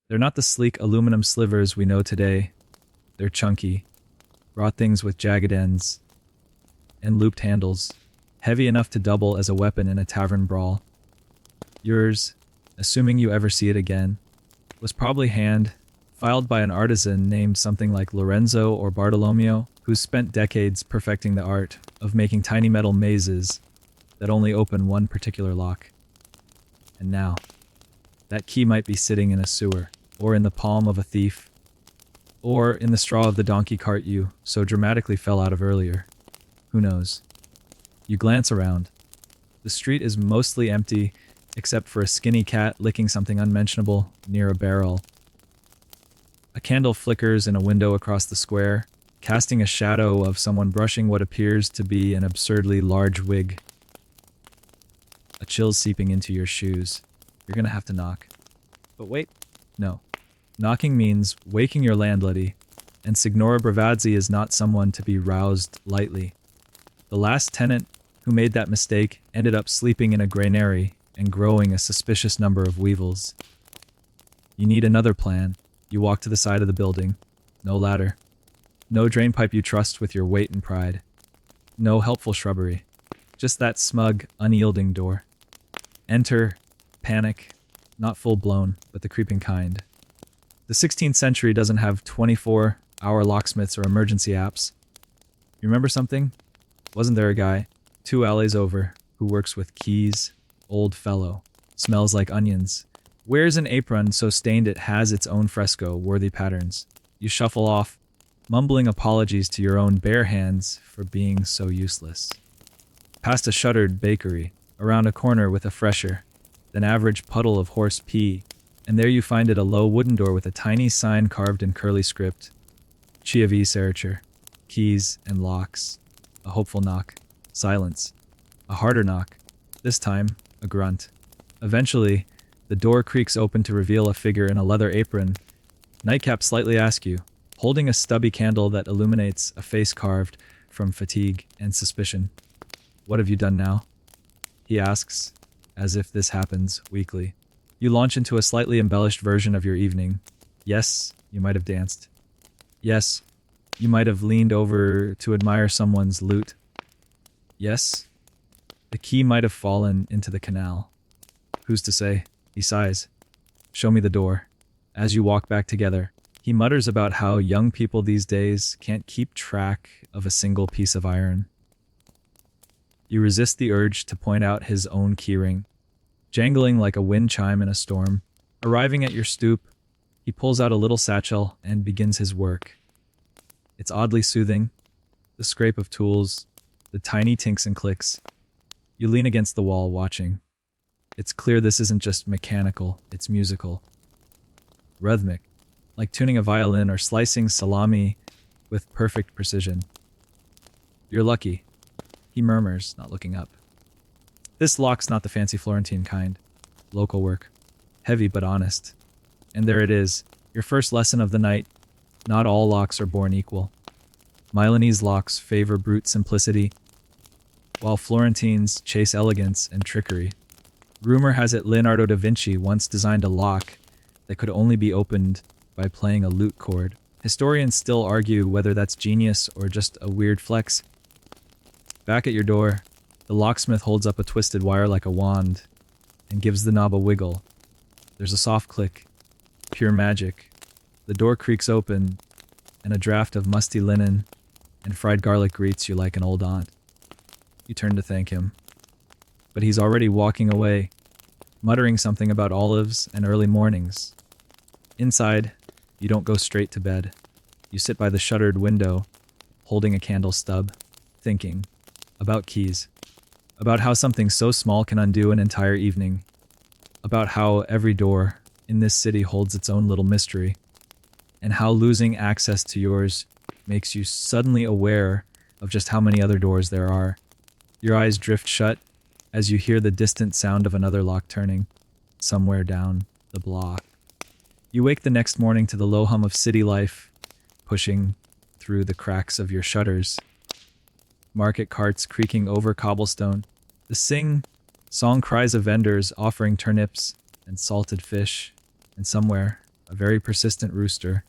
They're not the sleek aluminum slivers we know today. They're chunky, raw things with jagged ends and looped handles, heavy enough to double as a weapon in a tavern brawl. Yours, assuming you ever see it again, was probably filed by an artisan named something like Lorenzo or Bartolomeo, who spent decades perfecting the art of making tiny metal mazes that only open one particular lock. And now, that key might be sitting in a sewer, or in the palm of a thief, or in the straw of the donkey cart you so dramatically fell out of earlier. Who knows? You glance around. The street is mostly empty, except for a skinny cat licking something unmentionable near a barrel. A candle flickers in a window across the square, casting a shadow of someone brushing what appears to be an absurdly large wig. A chill seeping into your shoes. You're gonna have to knock. But wait, no. Knocking means waking your landlady, and Signora Bravazzi is not someone to be roused lightly. The last tenant who made that mistake ended up sleeping in a granary and growing a suspicious number of weevils. You need another plan. You walk to the side of the building. No ladder. No drainpipe you trust with your weight and pride. No helpful shrubbery. Just that smug, unyielding door. Enter panic. Not full-blown, but the creeping kind. The 16th century doesn't have 24-hour locksmiths or emergency apps. You remember something? Wasn't there a guy, 2 alleys over, who works with keys? Old fellow. Smells like onions. Wears an apron so stained it has its own fresco-worthy patterns. You shuffle off, mumbling apologies to your own bare hands for being so useless. Past a shuttered bakery, around a corner with a fresher than average puddle of horse pee, and there you find it a low wooden door with a tiny sign carved in curly script. Chiavi Serrature. Keys and locks. A hopeful knock. Silence. A harder knock. This time, a grunt. Eventually, the door creaks open to reveal a figure in a leather apron. Nightcap slightly askew, holding a stubby candle that illuminates a face carved from fatigue and suspicion. "What have you done now?" he asks, as if this happens weekly. You launch into a slightly embellished version of your evening. Yes, you might have danced. Yes, you might have leaned over to admire someone's loot. Yes, the key might have fallen into the canal. Who's to say? He sighs. "Show me the door." As you walk back together, he mutters about how young people these days can't keep track of a single piece of iron. You resist the urge to point out his own keyring, jangling like a wind chime in a storm. Arriving at your stoop, he pulls out a little satchel and begins his work. It's oddly soothing, the scrape of tools, the tiny tinks and clicks. You lean against the wall, watching. It's clear this isn't just mechanical, it's musical. Rhythmic, like tuning a violin or slicing salami with perfect precision. "You're lucky," he murmurs, not looking up. This lock's not the fancy Florentine kind. Local work. Heavy but honest. And there it is, your first lesson of the night. Not all locks are born equal. Milanese locks favor brute simplicity, while Florentines chase elegance and trickery. Rumor has it Leonardo da Vinci once designed a lock that could only be opened by playing a lute chord. Historians still argue whether that's genius or just a weird flex. Back at your door, the locksmith holds up a twisted wire like a wand and gives the knob a wiggle. There's a soft click. Pure magic. The door creaks open, and a draft of musty linen and fried garlic greets you like an old aunt. You turn to thank him, but he's already walking away, muttering something about olives and early mornings. Inside, you don't go straight to bed. You sit by the shuttered window, holding a candle stub, thinking about keys, about how something so small can undo an entire evening, about how every door in this city holds its own little mystery, and how losing access to yours makes you suddenly aware of just how many other doors there are. Your eyes drift shut as you hear the distant sound of another lock turning, somewhere down the block. You wake the next morning to the low hum of city life, pushing through the cracks of your shutters. Market carts creaking over cobblestone. The sing-song cries of vendors offering turnips and salted fish. And somewhere, a very persistent rooster,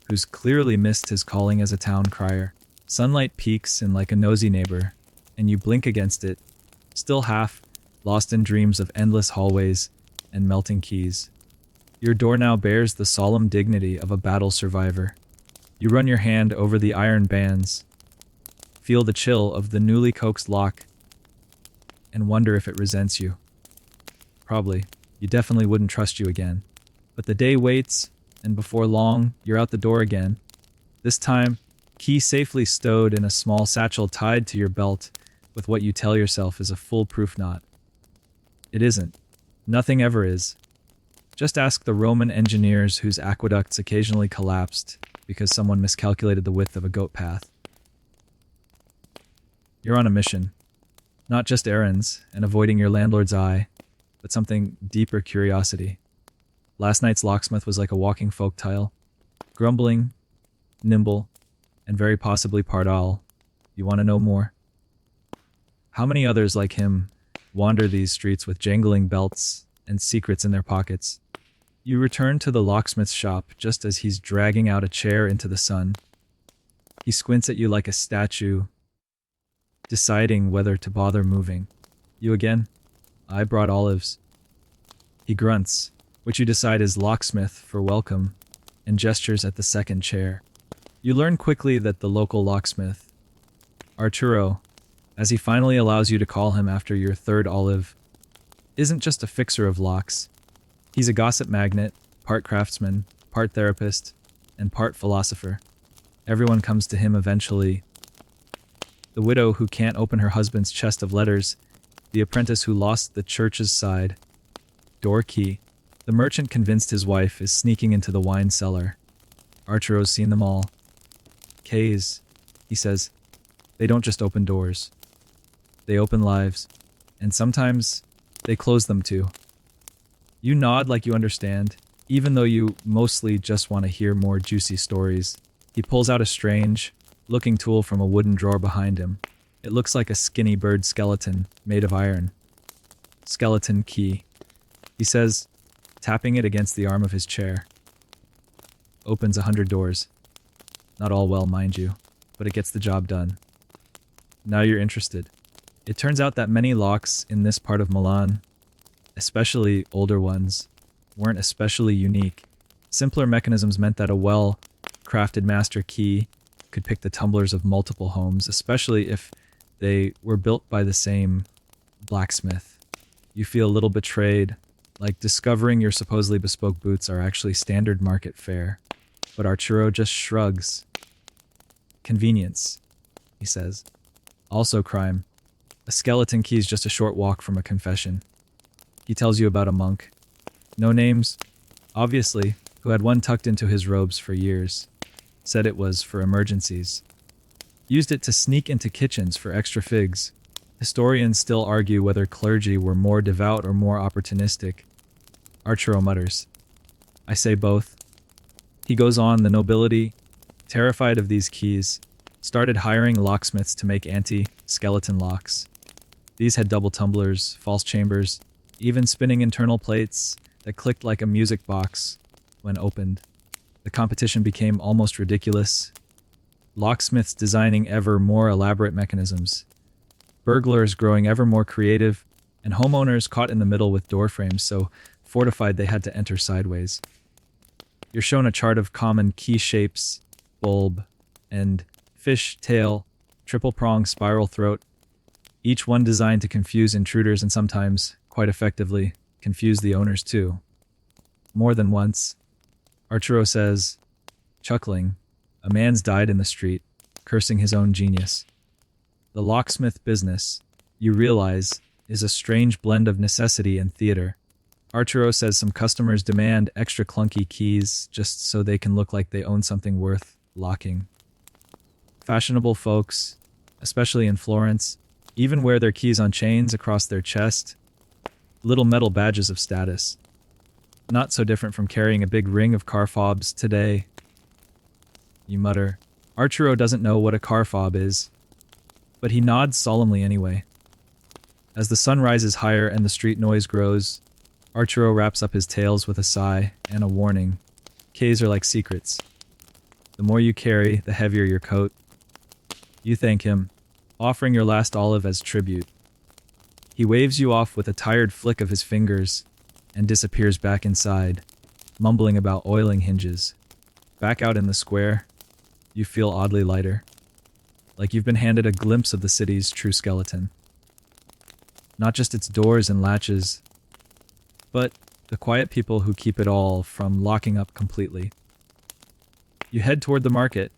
who's clearly missed his calling as a town crier. Sunlight peeks in like a nosy neighbor, and you blink against it, still half lost in dreams of endless hallways and melting keys. Your door now bears the solemn dignity of a battle survivor. You run your hand over the iron bands, feel the chill of the newly coaxed lock, and wonder if it resents you. Probably. You definitely wouldn't trust you again. But the day waits, and before long, you're out the door again. This time, key safely stowed in a small satchel tied to your belt with what you tell yourself is a foolproof knot. It isn't. Nothing ever is. Just ask the Roman engineers whose aqueducts occasionally collapsed because someone miscalculated the width of a goat path. You're on a mission. Not just errands and avoiding your landlord's eye, but something deeper curiosity. Last night's locksmith was like a walking folk tale. Grumbling, nimble, and very possibly part owl. You want to know more? How many others like him wander these streets with jangling belts and secrets in their pockets? You return to the locksmith's shop just as he's dragging out a chair into the sun. He squints at you like a statue, deciding whether to bother moving. You again? I brought olives. He grunts, which you decide is locksmith for welcome, and gestures at the second chair. You learn quickly that the local locksmith, Arturo, as he finally allows you to call him after your third olive, isn't just a fixer of locks. He's a gossip magnet, part craftsman, part therapist, and part philosopher. Everyone comes to him eventually. The widow who can't open her husband's chest of letters, the apprentice who lost the church's side, door key. The merchant convinced his wife is sneaking into the wine cellar. Arturo's seen them all. K's, he says, they don't just open doors. They open lives, and sometimes they close them too. You nod like you understand, even though you mostly just want to hear more juicy stories. He pulls out a strange looking tool from a wooden drawer behind him. It looks like a skinny bird skeleton made of iron. Skeleton key, he says, tapping it against the arm of his chair. Opens 100 doors. Not all well, mind you, but it gets the job done. Now you're interested. It turns out that many locks in this part of Milan, especially older ones, weren't especially unique. Simpler mechanisms meant that a well-crafted master key could pick the tumblers of multiple homes, especially if they were built by the same blacksmith. You feel a little betrayed, like discovering your supposedly bespoke boots are actually standard market fare. But Arturo just shrugs. Convenience, he says. Also crime. A skeleton key is just a short walk from a confession. He tells you about a monk. No names, obviously, who had one tucked into his robes for years. Said it was for emergencies. Used it to sneak into kitchens for extra figs. Historians still argue whether clergy were more devout or more opportunistic. Arturo mutters. I say both. He goes on, the nobility, terrified of these keys, started hiring locksmiths to make anti-skeleton locks. These had double tumblers, false chambers, even spinning internal plates that clicked like a music box when opened. The competition became almost ridiculous. Locksmiths designing ever more elaborate mechanisms, burglars growing ever more creative, and homeowners caught in the middle with door frames so fortified they had to enter sideways. You're shown a chart of common key shapes, bulb, and fish tail, triple prong spiral throat, each one designed to confuse intruders and sometimes, quite effectively, confuse the owners too. More than once, Arturo says, chuckling, a man's died in the street, cursing his own genius. The locksmith business, you realize, is a strange blend of necessity and theater. Arturo says some customers demand extra clunky keys just so they can look like they own something worth locking. Fashionable folks, especially in Florence, even wear their keys on chains across their chest, little metal badges of status. Not so different from carrying a big ring of car fobs today. You mutter. Arturo doesn't know what a car fob is, but he nods solemnly anyway. As the sun rises higher and the street noise grows, Arturo wraps up his tales with a sigh and a warning. Keys are like secrets. The more you carry, the heavier your coat. You thank him, offering your last olive as tribute. He waves you off with a tired flick of his fingers and disappears back inside, mumbling about oiling hinges. Back out in the square, you feel oddly lighter, like you've been handed a glimpse of the city's true skeleton. Not just its doors and latches, but the quiet people who keep it all from locking up completely. You head toward the market,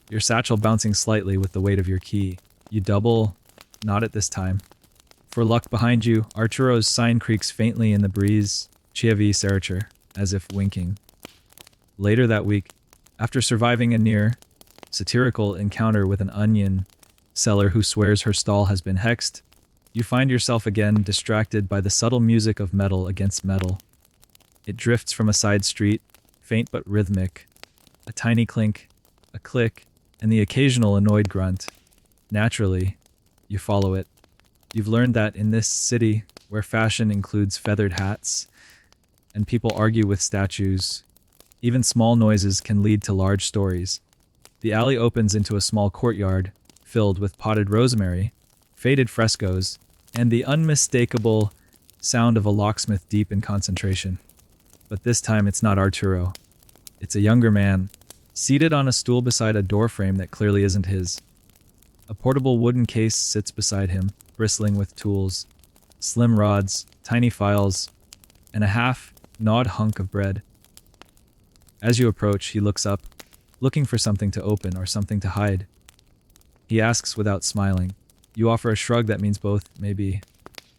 your satchel bouncing slightly with the weight of your key. You double, not at this time. For luck behind you, Arturo's sign creaks faintly in the breeze, Chievi Serrature, as if winking. Later that week, after surviving a near satirical encounter with an onion seller who swears her stall has been hexed, you find yourself again distracted by the subtle music of metal against metal. It drifts from a side street, faint but rhythmic, a tiny clink, a click, and the occasional annoyed grunt. Naturally, you follow it. You've learned that in this city, where fashion includes feathered hats, and people argue with statues, even small noises can lead to large stories. The alley opens into a small courtyard, filled with potted rosemary, faded frescoes, and the unmistakable sound of a locksmith deep in concentration. But this time it's not Arturo. It's a younger man, seated on a stool beside a doorframe that clearly isn't his. A portable wooden case sits beside him, bristling with tools, slim rods, tiny files, and a half-gnawed hunk of bread. As you approach, he looks up, looking for something to open or something to hide. He asks without smiling. You offer a shrug that means both, maybe.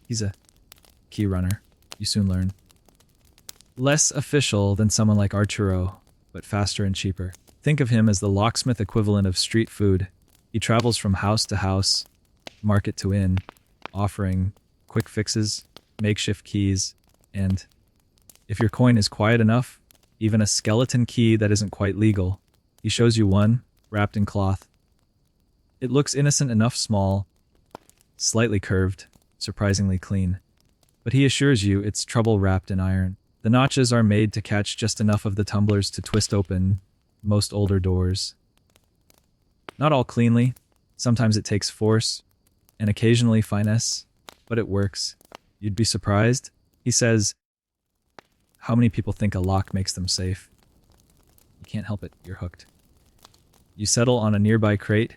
He's a key runner, you soon learn. Less official than someone like Arturo, but faster and cheaper. Think of him as the locksmith equivalent of street food. He travels from house to house, market to inn, offering quick fixes, makeshift keys, and, if your coin is quiet enough, even a skeleton key that isn't quite legal. He shows you one, wrapped in cloth. It looks innocent enough small, slightly curved, surprisingly clean. But he assures you it's trouble wrapped in iron. The notches are made to catch just enough of the tumblers to twist open most older doors. Not all cleanly. Sometimes it takes force, and occasionally finesse, but it works. You'd be surprised, he says, how many people think a lock makes them safe. You can't help it, you're hooked. You settle on a nearby crate,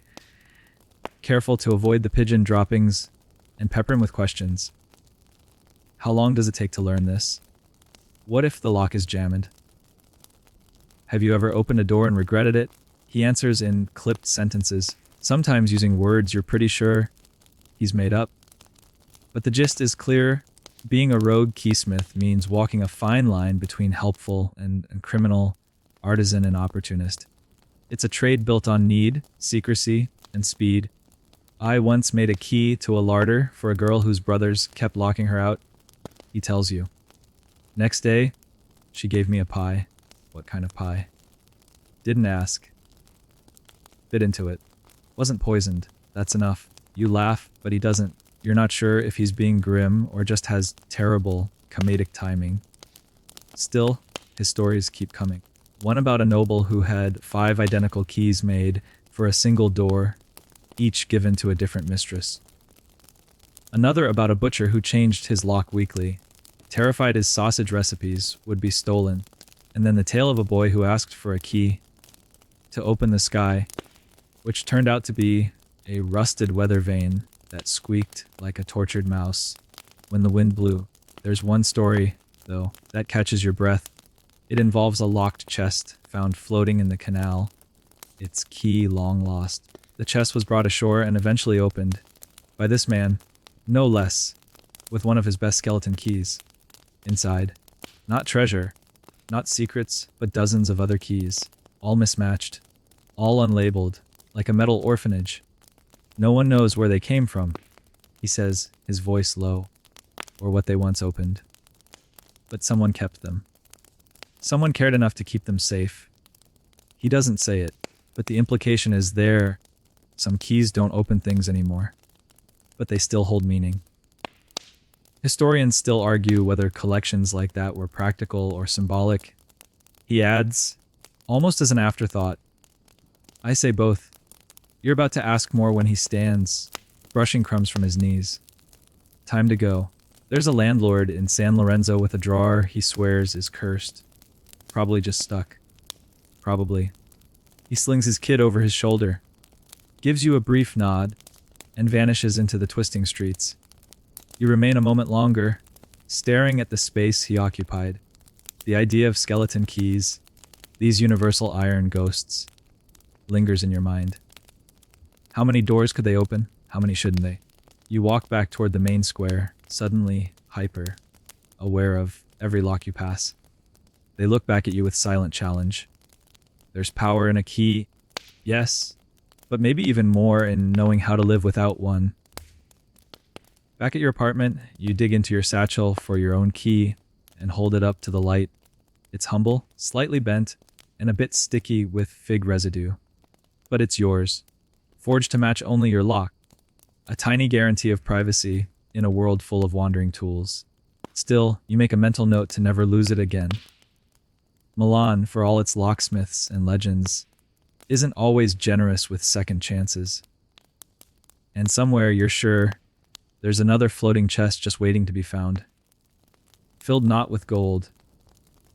careful to avoid the pigeon droppings, and pepper him with questions. How long does it take to learn this? What if the lock is jammed? Have you ever opened a door and regretted it? He answers in clipped sentences, sometimes using words you're pretty sure he's made up. But the gist is clear. Being a rogue keysmith means walking a fine line between helpful and criminal, artisan and opportunist. It's a trade built on need, secrecy, and speed. I once made a key to a larder for a girl whose brothers kept locking her out, he tells you. Next day, she gave me a pie. What kind of pie? Didn't ask. Bit into it. Wasn't poisoned. That's enough. You laugh, but he doesn't. You're not sure if he's being grim or just has terrible comedic timing. Still, his stories keep coming. One about a noble who had 5 identical keys made for a single door, each given to a different mistress. Another about a butcher who changed his lock weekly, terrified his sausage recipes would be stolen. And then the tale of a boy who asked for a key to open the sky, which turned out to be a rusted weather vane that squeaked like a tortured mouse when the wind blew. There's one story, though, that catches your breath. It involves a locked chest found floating in the canal, its key long lost. The chest was brought ashore and eventually opened by this man, no less, with one of his best skeleton keys. Inside, not treasure, not secrets, but dozens of other keys, all mismatched, all unlabeled, like a metal orphanage. No one knows where they came from, he says, his voice low, or what they once opened. But someone kept them. Someone cared enough to keep them safe. He doesn't say it, but the implication is there. Some keys don't open things anymore, but they still hold meaning. Historians still argue whether collections like that were practical or symbolic. He adds, almost as an afterthought, I say both. You're about to ask more when he stands, brushing crumbs from his knees. Time to go. There's a landlord in San Lorenzo with a drawer he swears is cursed. Probably just stuck. Probably. He slings his kid over his shoulder, gives you a brief nod, and vanishes into the twisting streets. You remain a moment longer, staring at the space he occupied. The idea of skeleton keys, these universal iron ghosts, lingers in your mind. How many doors could they open? How many shouldn't they? You walk back toward the main square, suddenly hyper, aware of every lock you pass. They look back at you with silent challenge. There's power in a key, yes, but maybe even more in knowing how to live without one. Back at your apartment, you dig into your satchel for your own key and hold it up to the light. It's humble, slightly bent, and a bit sticky with fig residue. But it's yours, forged to match only your lock. A tiny guarantee of privacy in a world full of wandering tools. Still, you make a mental note to never lose it again. Milan, for all its locksmiths and legends, isn't always generous with second chances. And somewhere, you're sure, there's another floating chest just waiting to be found. Filled not with gold,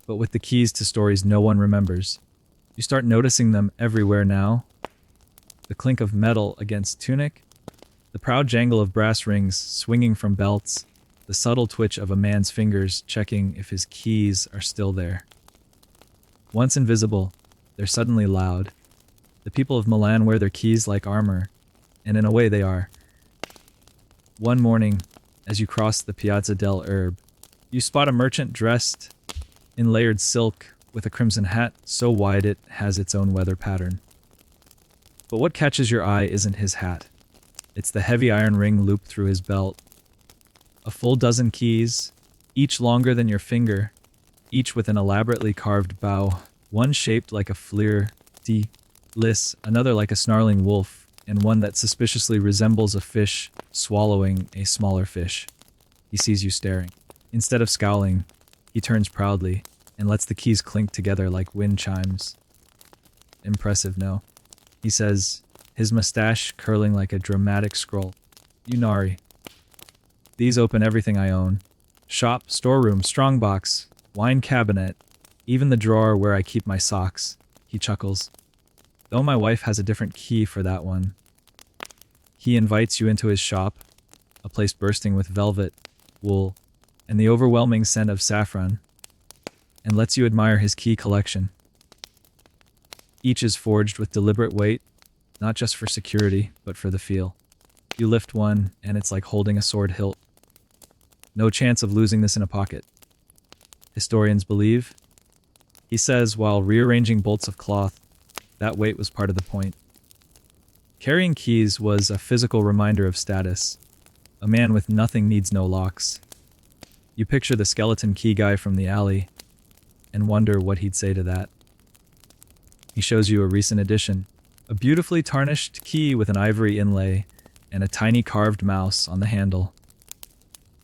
but with the keys to stories no one remembers. You start noticing them everywhere now. The clink of metal against tunic, the proud jangle of brass rings swinging from belts, the subtle twitch of a man's fingers checking if his keys are still there. Once invisible, they're suddenly loud. The people of Milan wear their keys like armor, and in a way they are. One morning, as you cross the Piazza del Erbe, you spot a merchant dressed in layered silk with a crimson hat so wide it has its own weather pattern. But what catches your eye isn't his hat. It's the heavy iron ring looped through his belt. A full dozen keys, each longer than your finger, each with an elaborately carved bow, one shaped like a fleur-de-lis, another like a snarling wolf, and one that suspiciously resembles a fish swallowing a smaller fish. He sees you staring. Instead of scowling, he turns proudly and lets the keys clink together like wind chimes. Impressive, no? He says, his mustache curling like a dramatic scroll. Unari. These open everything I own. Shop, storeroom, strongbox, wine cabinet, even the drawer where I keep my socks. He chuckles. Though my wife has a different key for that one. He invites you into his shop, a place bursting with velvet, wool, and the overwhelming scent of saffron, and lets you admire his key collection. Each is forged with deliberate weight, not just for security, but for the feel. You lift one, and it's like holding a sword hilt. No chance of losing this in a pocket. Historians believe. He says, while rearranging bolts of cloth, that weight was part of the point. Carrying keys was a physical reminder of status. A man with nothing needs no locks. You picture the skeleton key guy from the alley, and wonder what he'd say to that. He shows you a recent addition, a beautifully tarnished key with an ivory inlay and a tiny carved mouse on the handle.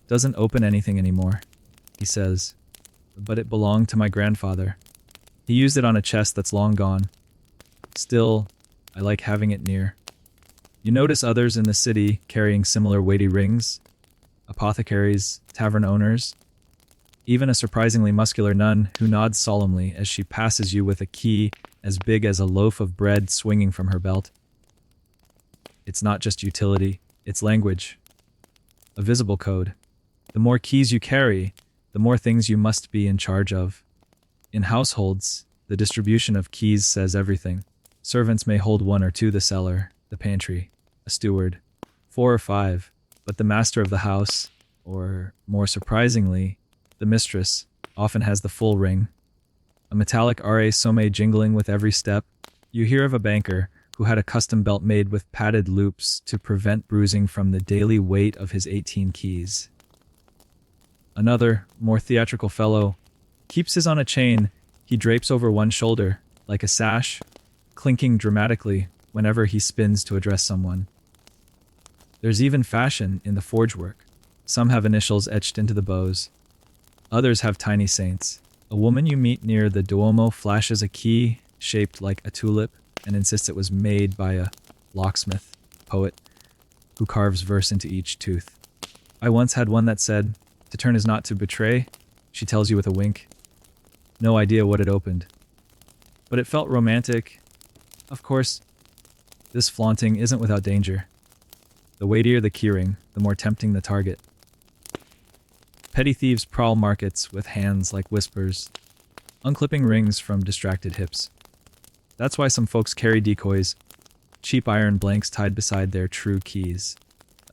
Doesn't open anything anymore, he says, but it belonged to my grandfather. He used it on a chest that's long gone. Still, I like having it near. You notice others in the city carrying similar weighty rings, apothecaries, tavern owners, even a surprisingly muscular nun who nods solemnly as she passes you with a key as big as a loaf of bread swinging from her belt. It's not just utility, it's language. A visible code. The more keys you carry, the more things you must be in charge of. In households, the distribution of keys says everything. Servants may hold one or two, the cellar, the pantry, a steward, 4 or 5, but the master of the house, or more surprisingly, the mistress, often has the full ring. A metallic RA somme jingling with every step. You hear of a banker who had a custom belt made with padded loops to prevent bruising from the daily weight of his 18 keys. Another, more theatrical fellow, keeps his on a chain he drapes over one shoulder, like a sash, clinking dramatically whenever he spins to address someone. There's even fashion in the forge work. Some have initials etched into the bows. Others have tiny saints, A woman you meet near the Duomo flashes a key shaped like a tulip and insists it was made by a locksmith, poet, who carves verse into each tooth. I once had one that said, "To turn is not to betray," she tells you with a wink. No idea what it opened. But it felt romantic. Of course, this flaunting isn't without danger. The weightier the keyring, the more tempting the target. Petty thieves prowl markets with hands like whispers, unclipping rings from distracted hips. That's why some folks carry decoys, cheap iron blanks tied beside their true keys.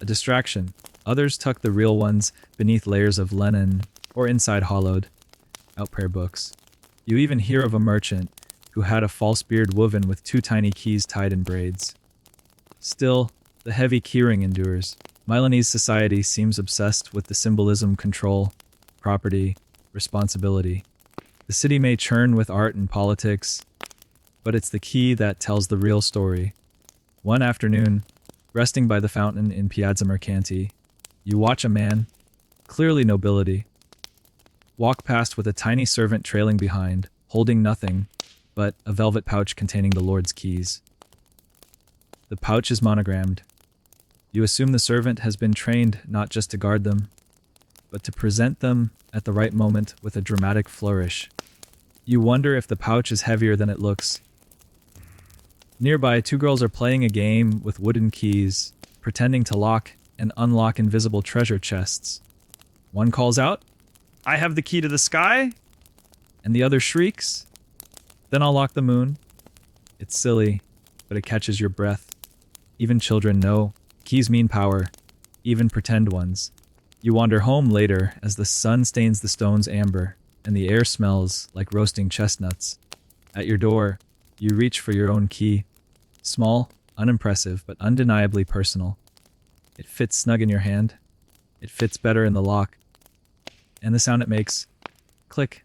A distraction. Others tuck the real ones beneath layers of linen or inside hollowed out prayer books. You even hear of a merchant who had a false beard woven with 2 tiny keys tied in braids. Still, the heavy keyring endures. Milanese society seems obsessed with the symbolism, control, property, responsibility. The city may churn with art and politics, but it's the key that tells the real story. One afternoon, resting by the fountain in Piazza Mercanti, you watch a man, clearly nobility, walk past with a tiny servant trailing behind, holding nothing but a velvet pouch containing the Lord's keys. The pouch is monogrammed. You assume the servant has been trained not just to guard them, but to present them at the right moment with a dramatic flourish. You wonder if the pouch is heavier than it looks. Nearby, 2 girls are playing a game with wooden keys, pretending to lock and unlock invisible treasure chests. One calls out, "I have the key to the sky," and the other shrieks, "Then I'll lock the moon." It's silly, but it catches your breath. Even children know keys mean power, even pretend ones. You wander home later as the sun stains the stones amber and the air smells like roasting chestnuts. At your door, you reach for your own key. Small, unimpressive, but undeniably personal. It fits snug in your hand. It fits better in the lock. And the sound it makes, click,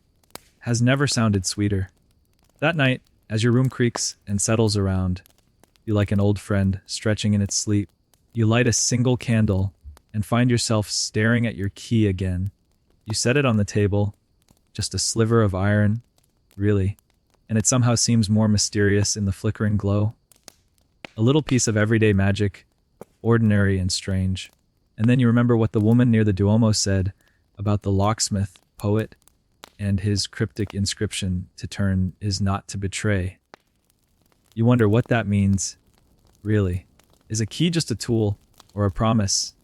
has never sounded sweeter. That night, as your room creaks and settles around, you like an old friend stretching in its sleep. You light a single candle and find yourself staring at your key again. You set it on the table, just a sliver of iron, really, and it somehow seems more mysterious in the flickering glow. A little piece of everyday magic, ordinary and strange. And then you remember what the woman near the Duomo said about the locksmith, poet, and his cryptic inscription, "To turn is not to betray." You wonder what that means, really. Is a key just a tool, or a promise,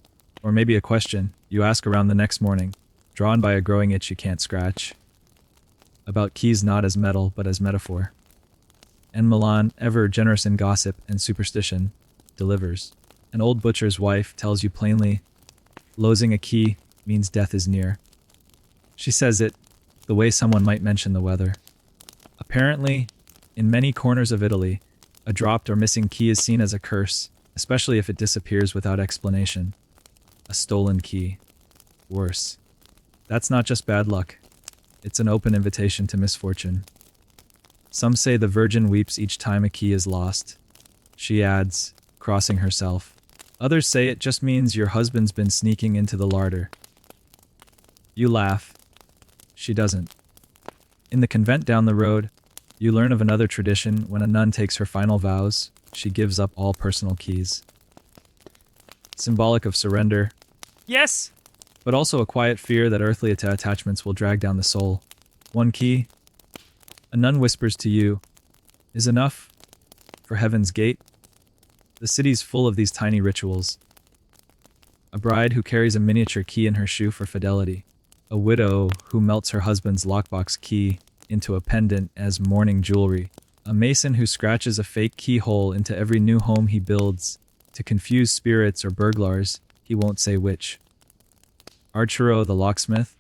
or maybe a question you ask around the next morning, drawn by a growing itch you can't scratch? About keys not as metal, but as metaphor. And Milan, ever generous in gossip and superstition, delivers. An old butcher's wife tells you plainly, losing a key means death is near. She says it the way someone might mention the weather. Apparently, in many corners of Italy, a dropped or missing key is seen as a curse, especially if it disappears without explanation. A stolen key. Worse. That's not just bad luck. It's an open invitation to misfortune. Some say the Virgin weeps each time a key is lost. She adds, crossing herself. Others say it just means your husband's been sneaking into the larder. You laugh. She doesn't. In the convent down the road, you learn of another tradition. When a nun takes her final vows, she gives up all personal keys. Symbolic of surrender. Yes! But also a quiet fear that earthly attachments will drag down the soul. One key, a nun whispers to you, is enough for heaven's gate. The city's full of these tiny rituals. A bride who carries a miniature key in her shoe for fidelity. A widow who melts her husband's lockbox key into a pendant as mourning jewelry. A mason who scratches a fake keyhole into every new home he builds to confuse spirits or burglars, he won't say which. Archero, the locksmith,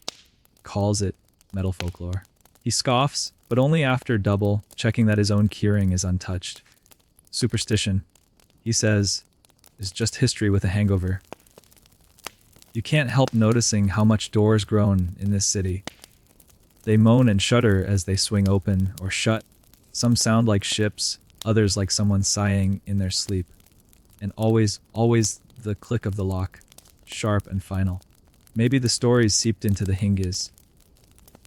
calls it metal folklore. He scoffs, but only after double checking that his own keyring is untouched. Superstition, he says, is just history with a hangover. You can't help noticing how much doors groan in this city. They moan and shudder as they swing open or shut. Some sound like ships, others like someone sighing in their sleep. And always the click of the lock, sharp and final. Maybe the stories seeped into the hinges.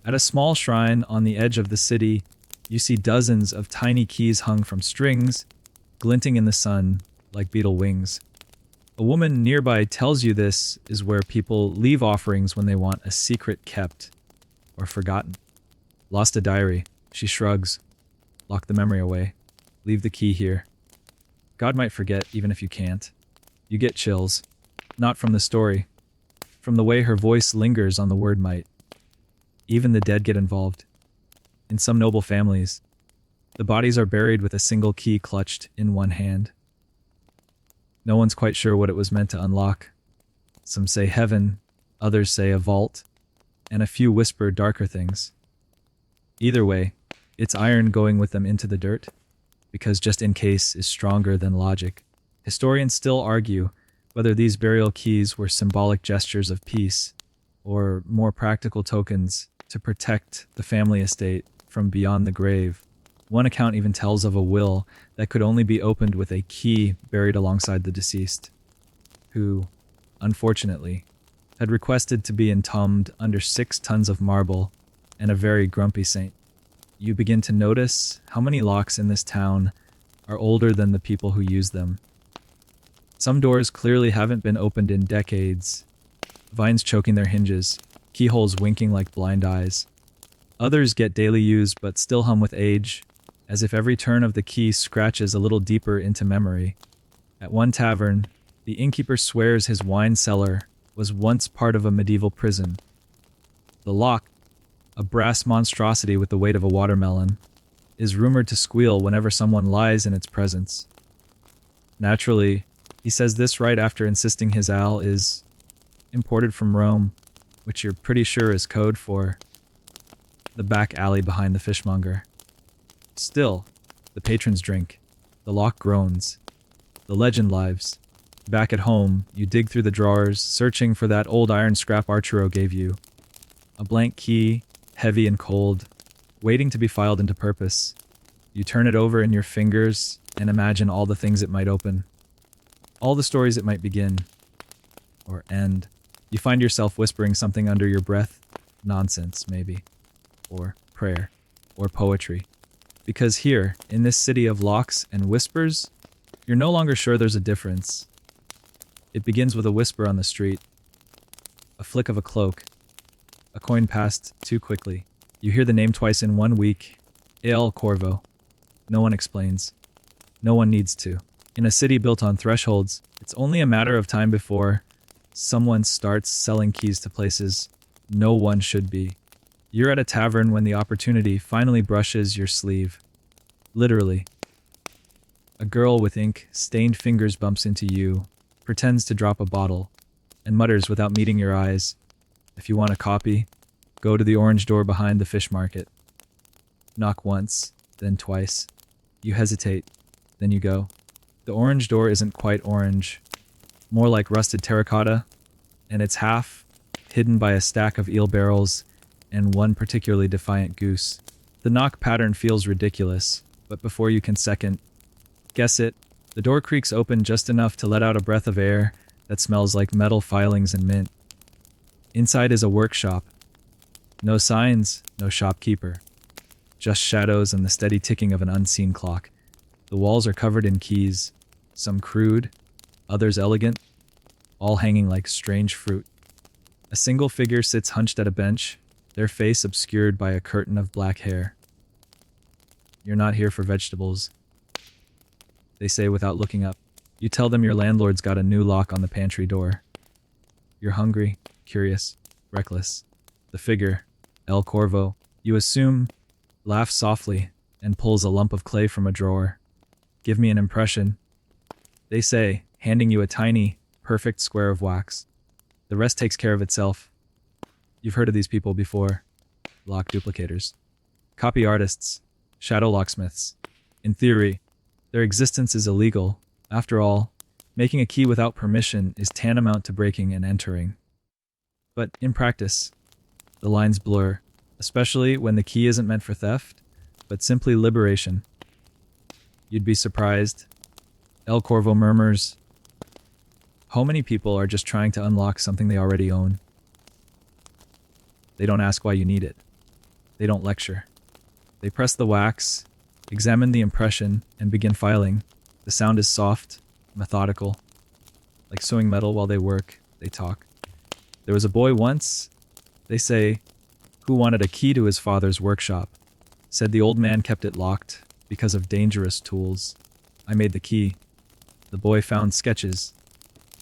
At a small shrine on the edge of the city, you see dozens of tiny keys hung from strings, glinting in the sun like beetle wings. A woman nearby tells you this is where people leave offerings when they want a secret kept or forgotten. Lost a diary. She shrugs. Lock the memory away. Leave the key here. God might forget even if you can't. You get chills. Not from the story. From the way her voice lingers on the word might. Even the dead get involved. In some noble families, the bodies are buried with a single key clutched in one hand. No one's quite sure what it was meant to unlock. Some say heaven, others say a vault, and a few whisper darker things. Either way, it's iron going with them into the dirt, because just in case is stronger than logic. Historians still argue whether these burial keys were symbolic gestures of peace, or more practical tokens to protect the family estate from beyond the grave. One account even tells of a will that could only be opened with a key buried alongside the deceased, who, unfortunately, had requested to be entombed under 6 tons of marble and a very grumpy saint. You begin to notice how many locks in this town are older than the people who use them. Some doors clearly haven't been opened in decades, vines choking their hinges, keyholes winking like blind eyes. Others get daily use but still hum with age, as if every turn of the key scratches a little deeper into memory. At one tavern, the innkeeper swears his wine cellar was once part of a medieval prison. The lock, a brass monstrosity with the weight of a watermelon, is rumored to squeal whenever someone lies in its presence. Naturally, he says this right after insisting his ale is imported from Rome, which you're pretty sure is code for the back alley behind the fishmonger. Still, the patrons drink. The lock groans. The legend lives. Back at home, you dig through the drawers, searching for that old iron scrap Arturo gave you. A blank key, heavy and cold, waiting to be filed into purpose. You turn it over in your fingers and imagine all the things it might open. All the stories it might begin. Or end. You find yourself whispering something under your breath. Nonsense, maybe. Or prayer. Or poetry. Because here, in this city of locks and whispers, you're no longer sure there's a difference. It begins with a whisper on the street. A flick of a cloak. A coin passed too quickly. You hear the name twice in 1 week. El Corvo. No one explains. No one needs to. In a city built on thresholds, it's only a matter of time before someone starts selling keys to places no one should be. You're at a tavern when the opportunity finally brushes your sleeve. Literally. A girl with ink-stained fingers bumps into you, pretends to drop a bottle, and mutters without meeting your eyes, "If you want a copy, go to the orange door behind the fish market." Knock once, then twice. You hesitate, then you go. The orange door isn't quite orange, more like rusted terracotta, and it's half hidden by a stack of eel barrels and one particularly defiant goose. The knock pattern feels ridiculous, but before you can second guess it, the door creaks open just enough to let out a breath of air that smells like metal filings and mint. Inside is a workshop. No signs, no shopkeeper. Just shadows and the steady ticking of an unseen clock. The walls are covered in keys, some crude, others elegant, all hanging like strange fruit. A single figure sits hunched at a bench, their face obscured by a curtain of black hair. "You're not here for vegetables," they say without looking up. You tell them your landlord's got a new lock on the pantry door. You're hungry, curious, reckless. The figure, El Corvo, you assume, laughs softly and pulls a lump of clay from a drawer. "Give me an impression," they say, handing you a tiny, perfect square of wax. The rest takes care of itself. You've heard of these people before. Lock duplicators. Copy artists. Shadow locksmiths. In theory, their existence is illegal. After all, making a key without permission is tantamount to breaking and entering. But in practice, the lines blur, especially when the key isn't meant for theft, but simply liberation. You'd be surprised. El Corvo murmurs, "How many people are just trying to unlock something they already own?" They don't ask why you need it. They don't lecture. They press the wax, examine the impression, and begin filing. The sound is soft, methodical. Like sewing metal while they work, they talk. There was a boy once, they say, who wanted a key to his father's workshop. Said the old man kept it locked because of dangerous tools. I made the key. The boy found sketches,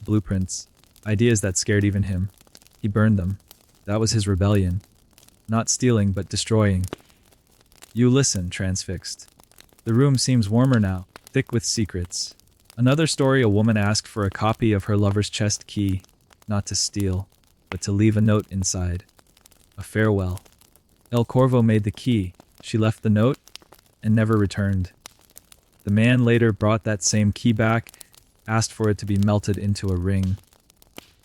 blueprints, ideas that scared even him. He burned them. That was his rebellion. Not stealing, but destroying. You listen, transfixed. The room seems warmer now, thick with secrets. Another story, a woman asked for a copy of her lover's chest key, not to steal, but to leave a note inside. A farewell. El Corvo made the key. She left the note and never returned. The man later brought that same key back, asked for it to be melted into a ring.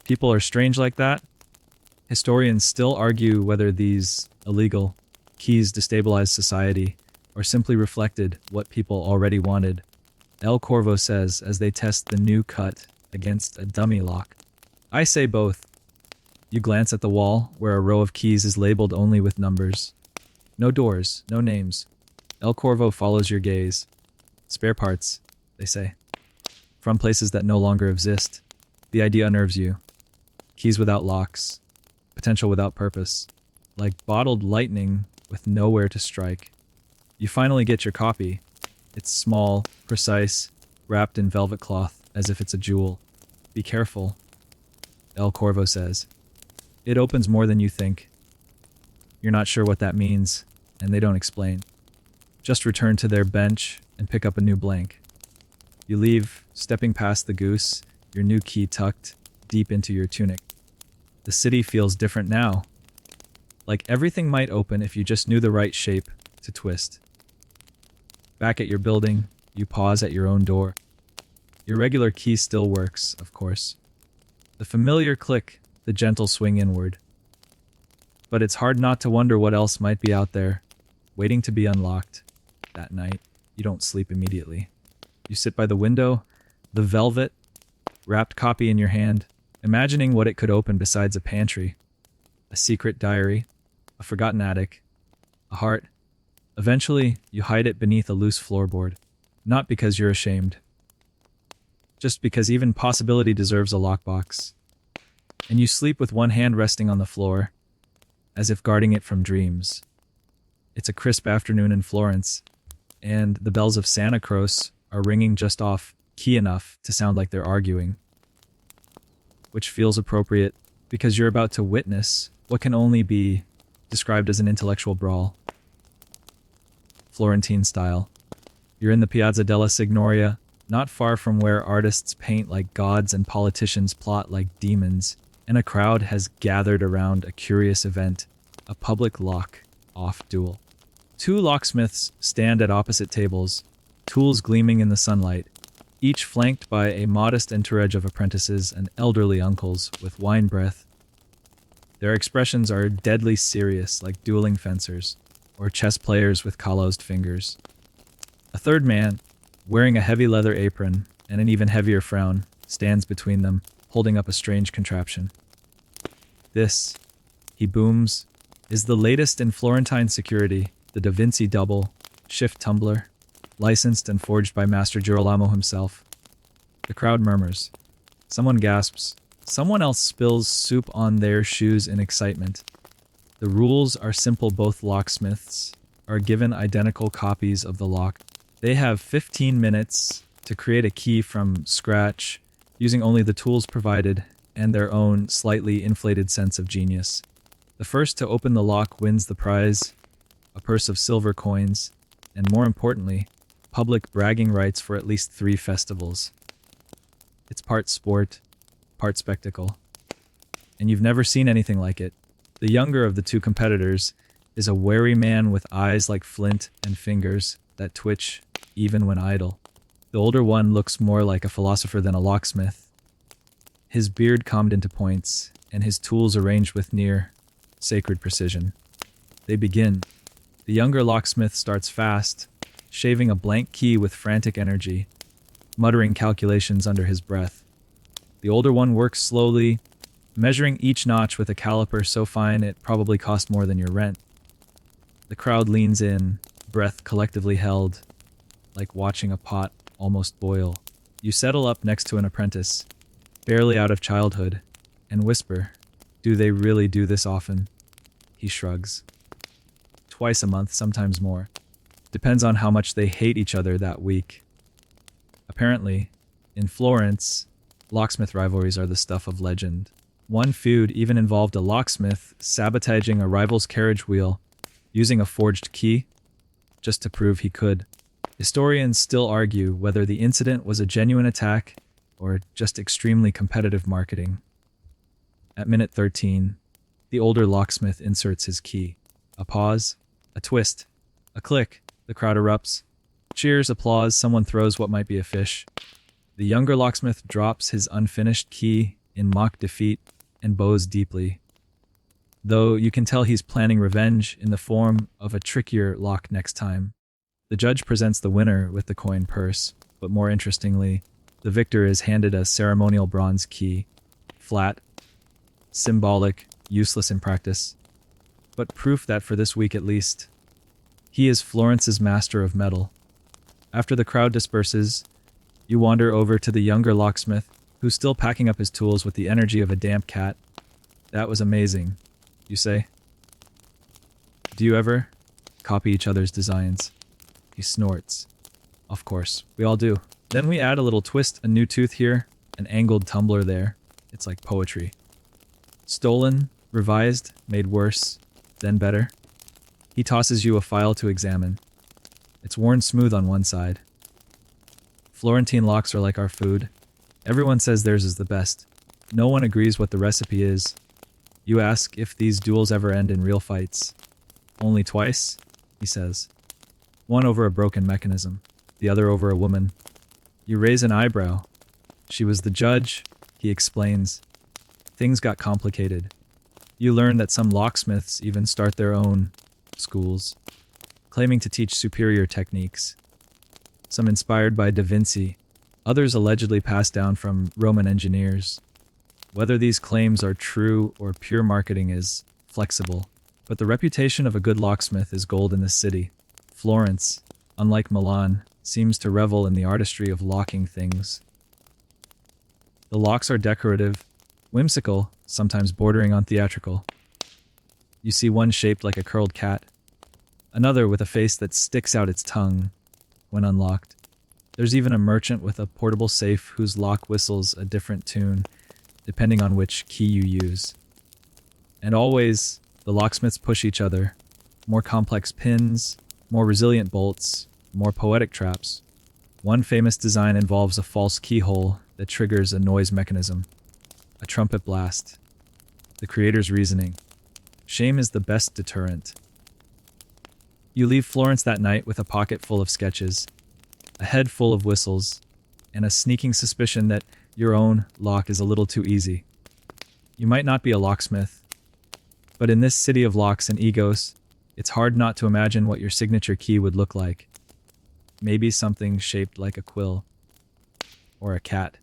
People are strange like that. Historians still argue whether these illegal keys destabilized society or simply reflected what people already wanted. El Corvo says as they test the new cut against a dummy lock. I say both. You glance at the wall where a row of keys is labeled only with numbers. No doors, no names. El Corvo follows your gaze. Spare parts, they say. From places that no longer exist. The idea unnerves you. Keys without locks. Potential without purpose. Like bottled lightning with nowhere to strike. You finally get your copy. It's small, precise, wrapped in velvet cloth as if it's a jewel. Be careful, El Corvo says. It opens more than you think. You're not sure what that means, and they don't explain. Just return to their bench and pick up a new blank. You leave, stepping past the goose, your new key tucked deep into your tunic. The city feels different now. Like everything might open if you just knew the right shape to twist. Back at your building, you pause at your own door. Your regular key still works, of course. The familiar click, the gentle swing inward. But it's hard not to wonder what else might be out there, waiting to be unlocked. That night, you don't sleep immediately. You sit by the window, the velvet, wrapped copy in your hand, imagining what it could open besides a pantry, a secret diary, a forgotten attic, a heart. Eventually, you hide it beneath a loose floorboard, not because you're ashamed, just because even possibility deserves a lockbox. And you sleep with one hand resting on the floor, as if guarding it from dreams. It's a crisp afternoon in Florence, and the bells of Santa Croce are ringing just off key enough to sound like they're arguing. Which feels appropriate, because you're about to witness what can only be described as an intellectual brawl. Florentine style. You're in the Piazza della Signoria, not far from where artists paint like gods and politicians plot like demons, and a crowd has gathered around a curious event, a public lock-off duel. Two locksmiths stand at opposite tables, tools gleaming in the sunlight, each flanked by a modest entourage of apprentices and elderly uncles with wine breath. Their expressions are deadly serious, like dueling fencers, or chess players with calloused fingers. A third man, wearing a heavy leather apron and an even heavier frown, stands between them, holding up a strange contraption. This, he booms, is the latest in Florentine security, the Da Vinci Double, shift tumbler, licensed and forged by Master Girolamo himself. The crowd murmurs. Someone gasps. Someone else spills soup on their shoes in excitement. The rules are simple. Both locksmiths are given identical copies of the lock. They have 15 minutes to create a key from scratch, using only the tools provided and their own slightly inflated sense of genius. The first to open the lock wins the prize, a purse of silver coins, and more importantly, public bragging rights for at least 3 festivals. It's part sport, part spectacle. And you've never seen anything like it. The younger of the two competitors is a wary man with eyes like flint and fingers that twitch even when idle. The older one looks more like a philosopher than a locksmith. His beard combed into points, and his tools arranged with near sacred precision. They begin. The younger locksmith starts fast, shaving a blank key with frantic energy, muttering calculations under his breath. The older one works slowly, measuring each notch with a caliper so fine it probably cost more than your rent. The crowd leans in, breath collectively held, like watching a pot almost boil. You settle up next to an apprentice, barely out of childhood, and whisper, "Do they really do this often?" He shrugs. Twice a month, sometimes more. Depends on how much they hate each other that week. Apparently, in Florence, locksmith rivalries are the stuff of legend. One feud even involved a locksmith sabotaging a rival's carriage wheel using a forged key just to prove he could. Historians still argue whether the incident was a genuine attack or just extremely competitive marketing. At minute 13, the older locksmith inserts his key. A pause, a twist, a click, the crowd erupts. Cheers, applause, someone throws what might be a fish. The younger locksmith drops his unfinished key in mock defeat and bows deeply. Though you can tell he's planning revenge in the form of a trickier lock next time. The judge presents the winner with the coin purse, but more interestingly, the victor is handed a ceremonial bronze key. Flat, symbolic, useless in practice, but proof that for this week at least, he is Florence's master of metal. After the crowd disperses, you wander over to the younger locksmith, who's still packing up his tools with the energy of a damp cat. "That was amazing," you say. "Do you ever copy each other's designs?" He snorts. "Of course, we all do. Then we add a little twist, a new tooth here, an angled tumbler there. It's like poetry. Stolen, revised, made worse, then better." He tosses you a file to examine. It's worn smooth on one side. "Florentine locks are like our food. Everyone says theirs is the best. No one agrees what the recipe is. You ask if these duels ever end in real fights. Only twice," he says. "One over a broken mechanism, the other over a woman." You raise an eyebrow. "She was the judge," he explains. Things got complicated. You learn that some locksmiths even start their own schools, claiming to teach superior techniques. Some inspired by Da Vinci, others allegedly passed down from Roman engineers. Whether these claims are true or pure marketing is flexible, but the reputation of a good locksmith is gold in this city. Florence, unlike Milan, seems to revel in the artistry of locking things. The locks are decorative, whimsical, sometimes bordering on theatrical. You see one shaped like a curled cat, another with a face that sticks out its tongue when unlocked. There's even a merchant with a portable safe whose lock whistles a different tune, depending on which key you use. And always, the locksmiths push each other. More complex pins, more resilient bolts, more poetic traps. One famous design involves a false keyhole that triggers a noise mechanism. A trumpet blast. The creator's reasoning. Shame is the best deterrent. You leave Florence that night with a pocket full of sketches, a head full of whistles, and a sneaking suspicion that your own lock is a little too easy. You might not be a locksmith, but in this city of locks and egos, it's hard not to imagine what your signature key would look like. Maybe something shaped like a quill. Or a cat.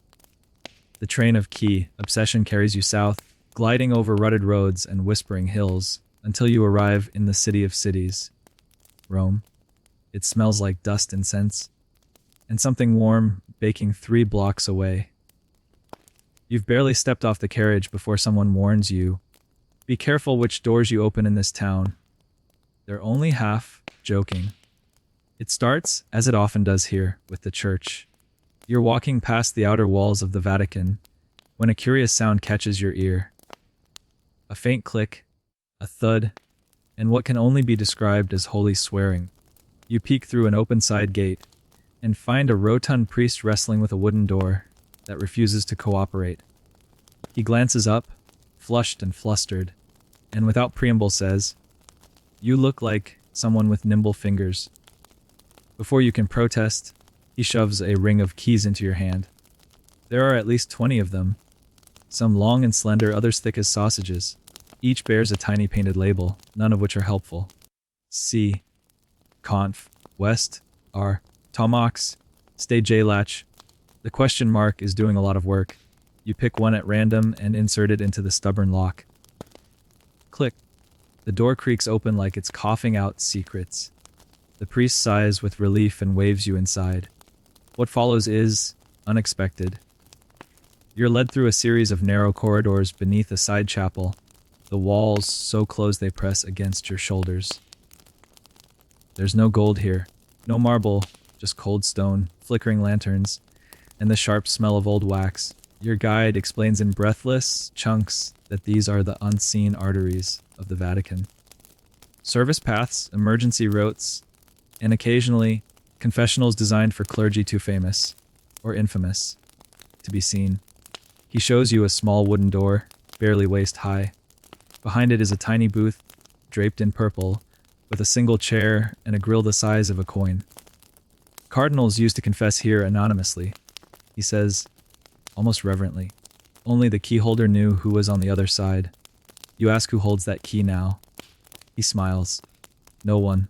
The train of key obsession carries you south, gliding over rutted roads and whispering hills, until you arrive in the city of cities. Rome. It smells like dust and scents, and something warm baking 3 blocks away. You've barely stepped off the carriage before someone warns you, "Be careful which doors you open in this town." They're only half joking. It starts, as it often does here, with the church. You're walking past the outer walls of the Vatican when a curious sound catches your ear. A faint click, a thud, and what can only be described as holy swearing. You peek through an open side gate and find a rotund priest wrestling with a wooden door that refuses to cooperate. He glances up, flushed and flustered, and without preamble says, "You look like someone with nimble fingers." Before you can protest, he shoves a ring of keys into your hand. There are at least 20 of them, some long and slender, others thick as sausages. Each bears a tiny painted label, none of which are helpful. C. Conf. West. R. Tomox. Stay J-latch. The question mark is doing a lot of work. You pick one at random and insert it into the stubborn lock. Click. The door creaks open like it's coughing out secrets. The priest sighs with relief and waves you inside. What follows is unexpected. You're led through a series of narrow corridors beneath a side chapel, the walls so close they press against your shoulders. There's no gold here, no marble, just cold stone, flickering lanterns, and the sharp smell of old wax. Your guide explains in breathless chunks that these are the unseen arteries of the Vatican. Service paths, emergency routes, and occasionally confessionals designed for clergy too famous, or infamous, to be seen. He shows you a small wooden door, barely waist high. Behind it is a tiny booth, draped in purple, with a single chair and a grill the size of a coin. Cardinals used to confess here anonymously, he says, almost reverently. Only the key holder knew who was on the other side. You ask who holds that key now. He smiles. No one.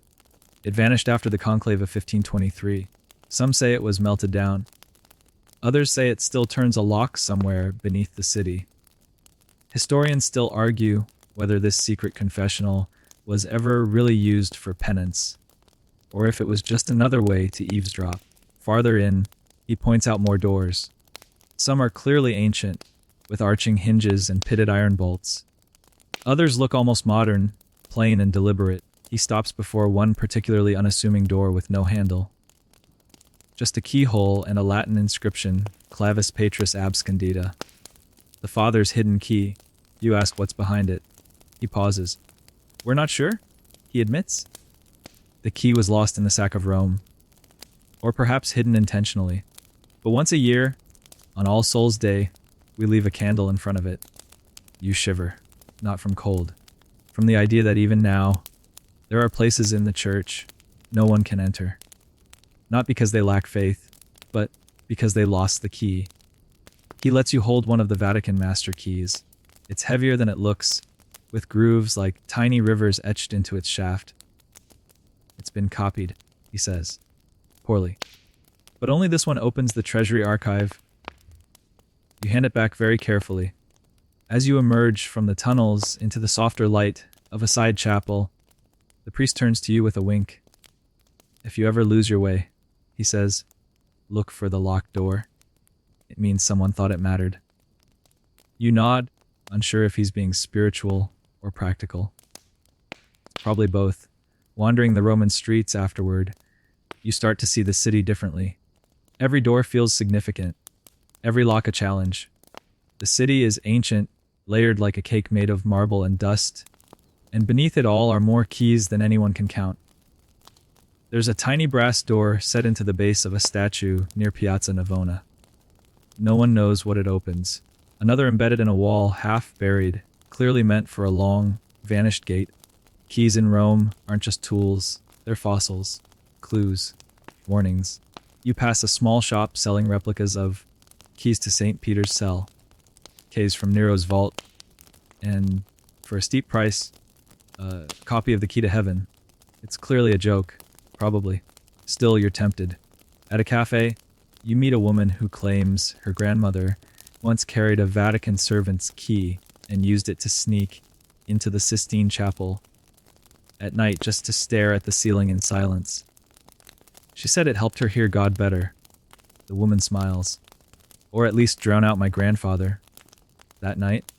It vanished after the conclave of 1523. Some say it was melted down. Others say it still turns a lock somewhere beneath the city. Historians still argue whether this secret confessional was ever really used for penance, or if it was just another way to eavesdrop. Farther in, he points out more doors. Some are clearly ancient, with arching hinges and pitted iron bolts. Others look almost modern, plain and deliberate. He stops before one particularly unassuming door with no handle. Just a keyhole and a Latin inscription, Clavis Patris Abscondita. The Father's hidden key. You ask what's behind it. He pauses. We're not sure, he admits. The key was lost in the sack of Rome, or perhaps hidden intentionally. But once a year, on All Souls' Day, we leave a candle in front of it. You shiver, not from cold, from the idea that even now, there are places in the church no one can enter. Not because they lack faith, but because they lost the key. He lets you hold one of the Vatican master keys. It's heavier than it looks, with grooves like tiny rivers etched into its shaft. It's been copied, he says. Poorly. But only this one opens the treasury archive. You hand it back very carefully. As you emerge from the tunnels into the softer light of a side chapel, the priest turns to you with a wink. If you ever lose your way, he says, look for the locked door. It means someone thought it mattered. You nod, unsure if he's being spiritual or practical. Probably both. Wandering the Roman streets afterward, you start to see the city differently. Every door feels significant. Every lock a challenge. The city is ancient, layered like a cake made of marble and dust, and beneath it all are more keys than anyone can count. There's a tiny brass door set into the base of a statue near Piazza Navona. No one knows what it opens. Another embedded in a wall, half buried, clearly meant for a long, vanished gate. Keys in Rome aren't just tools, they're fossils, clues, warnings. You pass a small shop selling replicas of keys to St. Peter's cell, keys from Nero's vault, and, for a steep price, a copy of the key to heaven. It's clearly a joke, probably. Still, you're tempted. At a cafe, you meet a woman who claims her grandmother once carried a Vatican servant's key and used it to sneak into the Sistine Chapel at night just to stare at the ceiling in silence. She said it helped her hear God better. The woman smiles. Or at least drown out my grandfather. That night,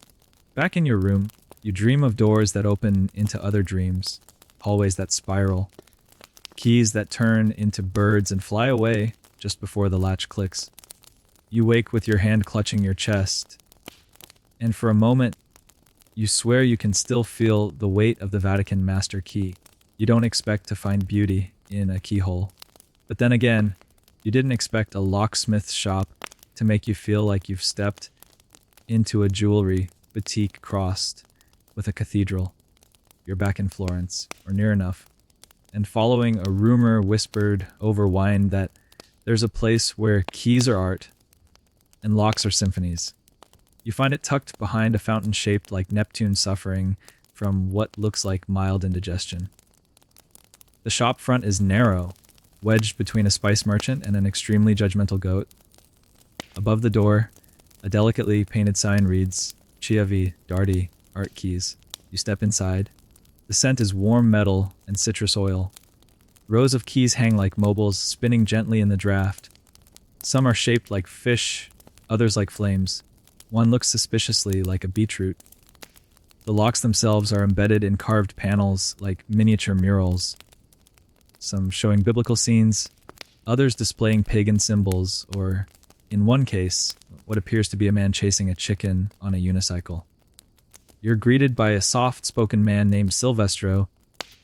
back in your room, you dream of doors that open into other dreams, hallways that spiral, keys that turn into birds and fly away just before the latch clicks. You wake with your hand clutching your chest, and for a moment, you swear you can still feel the weight of the Vatican master key. You don't expect to find beauty in a keyhole. But then again, you didn't expect a locksmith's shop to make you feel like you've stepped into a jewelry boutique crossed with a cathedral. You're back in Florence, or near enough, and following a rumor whispered over wine that there's a place where keys are art and locks are symphonies. You find it tucked behind a fountain shaped like Neptune suffering from what looks like mild indigestion. The shop front is narrow, wedged between a spice merchant and an extremely judgmental goat. Above the door, a delicately painted sign reads, Chiavi, Dardi, Art Keys. You step inside. The scent is warm metal and citrus oil. Rows of keys hang like mobiles, spinning gently in the draft. Some are shaped like fish, others like flames. One looks suspiciously like a beetroot. The locks themselves are embedded in carved panels like miniature murals, some showing biblical scenes, others displaying pagan symbols, or, in one case, what appears to be a man chasing a chicken on a unicycle. You're greeted by a soft-spoken man named Silvestro,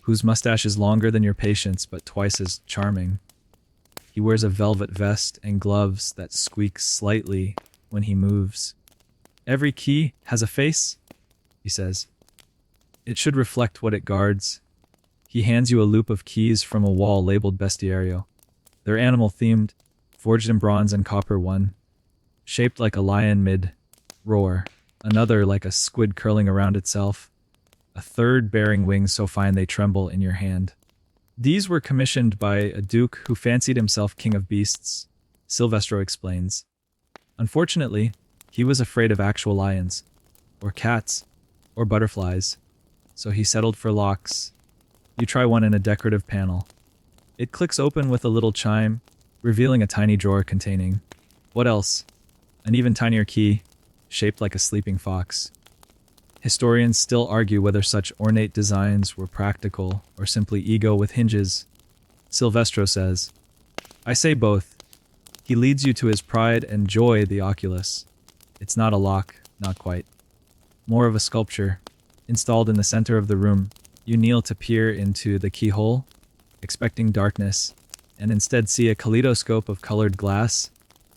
whose mustache is longer than your patient's but twice as charming. He wears a velvet vest and gloves that squeak slightly when he moves. Every key has a face, he says. It should reflect what it guards. He hands you a loop of keys from a wall labeled bestiario. They're animal-themed, forged in bronze and copper, one shaped like a lion mid-roar, another like a squid curling around itself, a third bearing wings so fine they tremble in your hand. These were commissioned by a duke who fancied himself king of beasts, Silvestro explains. Unfortunately, he was afraid of actual lions, or cats, or butterflies, so he settled for locks. You try one in a decorative panel. It clicks open with a little chime, revealing a tiny drawer containing, what else? An even tinier key, shaped like a sleeping fox. Historians still argue whether such ornate designs were practical or simply ego with hinges. Silvestro says, I say both. He leads you to his pride and joy, the oculus. It's not a lock, not quite. More of a sculpture. Installed in the center of the room, you kneel to peer into the keyhole, expecting darkness, and instead see a kaleidoscope of colored glass,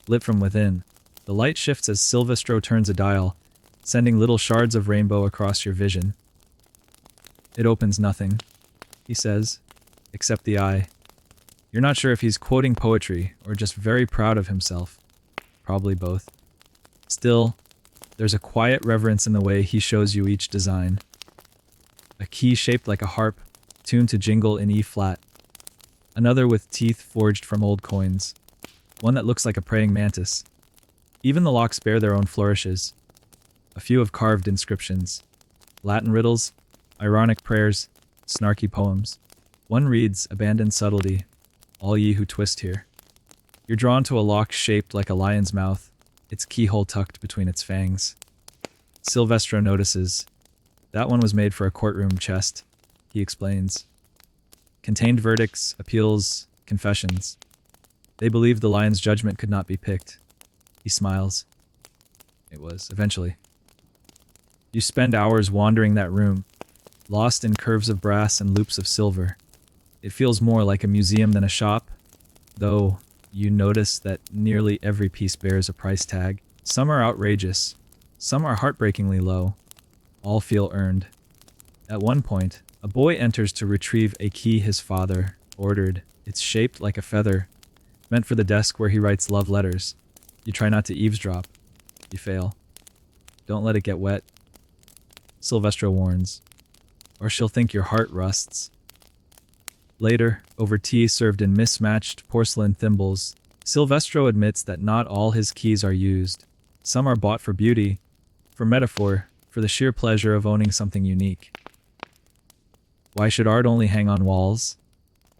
lit from within. The light shifts as Silvestro turns a dial, sending little shards of rainbow across your vision. It opens nothing, he says, except the eye. You're not sure if he's quoting poetry or just very proud of himself. Probably both. Still, there's a quiet reverence in the way he shows you each design. A key shaped like a harp, tuned to jingle in E-flat. Another with teeth forged from old coins. One that looks like a praying mantis. Even the locks bear their own flourishes. A few have carved inscriptions. Latin riddles, ironic prayers, snarky poems. One reads, abandoned subtlety, all ye who twist here. You're drawn to a lock shaped like a lion's mouth, its keyhole tucked between its fangs. Silvestro notices. That one was made for a courtroom chest, he explains. Contained verdicts, appeals, confessions. They believed the lion's judgment could not be picked. He smiles. It was, eventually. You spend hours wandering that room, lost in curves of brass and loops of silver. It feels more like a museum than a shop, though you notice that nearly every piece bears a price tag. Some are outrageous, some are heartbreakingly low. All feel earned. At one point, a boy enters to retrieve a key his father ordered. It's shaped like a feather, meant for the desk where he writes love letters. You try not to eavesdrop. You fail. Don't let it get wet. Silvestro warns, or she'll think your heart rusts. Later, over tea served in mismatched porcelain thimbles, Silvestro admits that not all his keys are used. Some are bought for beauty, for metaphor, for the sheer pleasure of owning something unique. Why should art only hang on walls?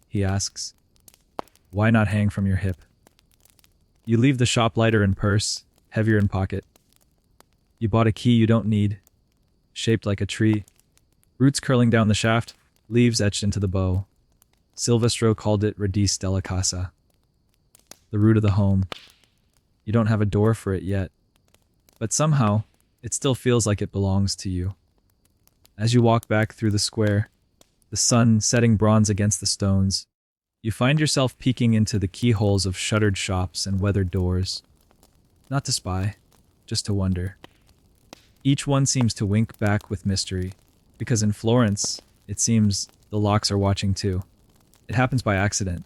He asks. Why not hang from your hip? You leave the shop lighter in purse, heavier in pocket. You bought a key you don't need, shaped like a tree, roots curling down the shaft, leaves etched into the bow. Silvestro called it Radice della Casa, the root of the home. You don't have a door for it yet, but somehow it still feels like it belongs to you. As you walk back through the square, the sun setting bronze against the stones, you find yourself peeking into the keyholes of shuttered shops and weathered doors. Not to spy, just to wonder. Each one seems to wink back with mystery, because in Florence, it seems the locks are watching too. It happens by accident.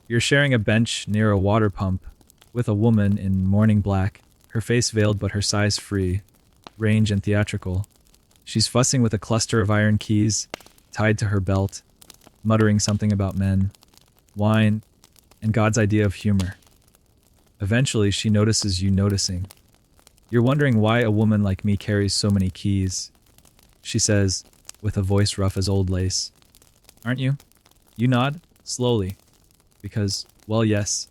You're sharing a bench near a water pump with a woman in morning black, her face veiled but her size free, range and theatrical. She's fussing with a cluster of iron keys tied to her belt, muttering something about men, wine, and God's idea of humor. Eventually, she notices you noticing. You're wondering why a woman like me carries so many keys. She says, with a voice rough as old lace. Aren't you? You nod, slowly, because, well, yes.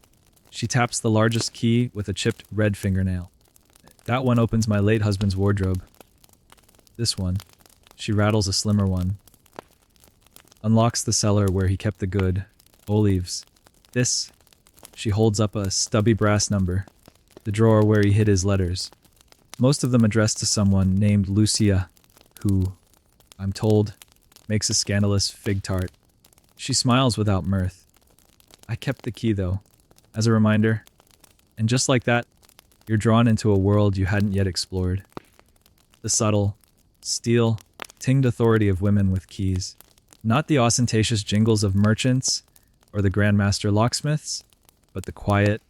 She taps the largest key with a chipped red fingernail. That one opens my late husband's wardrobe. This one. She rattles a slimmer one. Unlocks the cellar where he kept the good olives. This. She holds up a stubby brass number. The drawer where he hid his letters. Most of them addressed to someone named Lucia, who, I'm told, makes a scandalous fig tart. She smiles without mirth. I kept the key, though, as a reminder. And just like that, you're drawn into a world you hadn't yet explored. The subtle, steel, tinged authority of women with keys. Not the ostentatious jingles of merchants or the grandmaster locksmiths, but the quiet,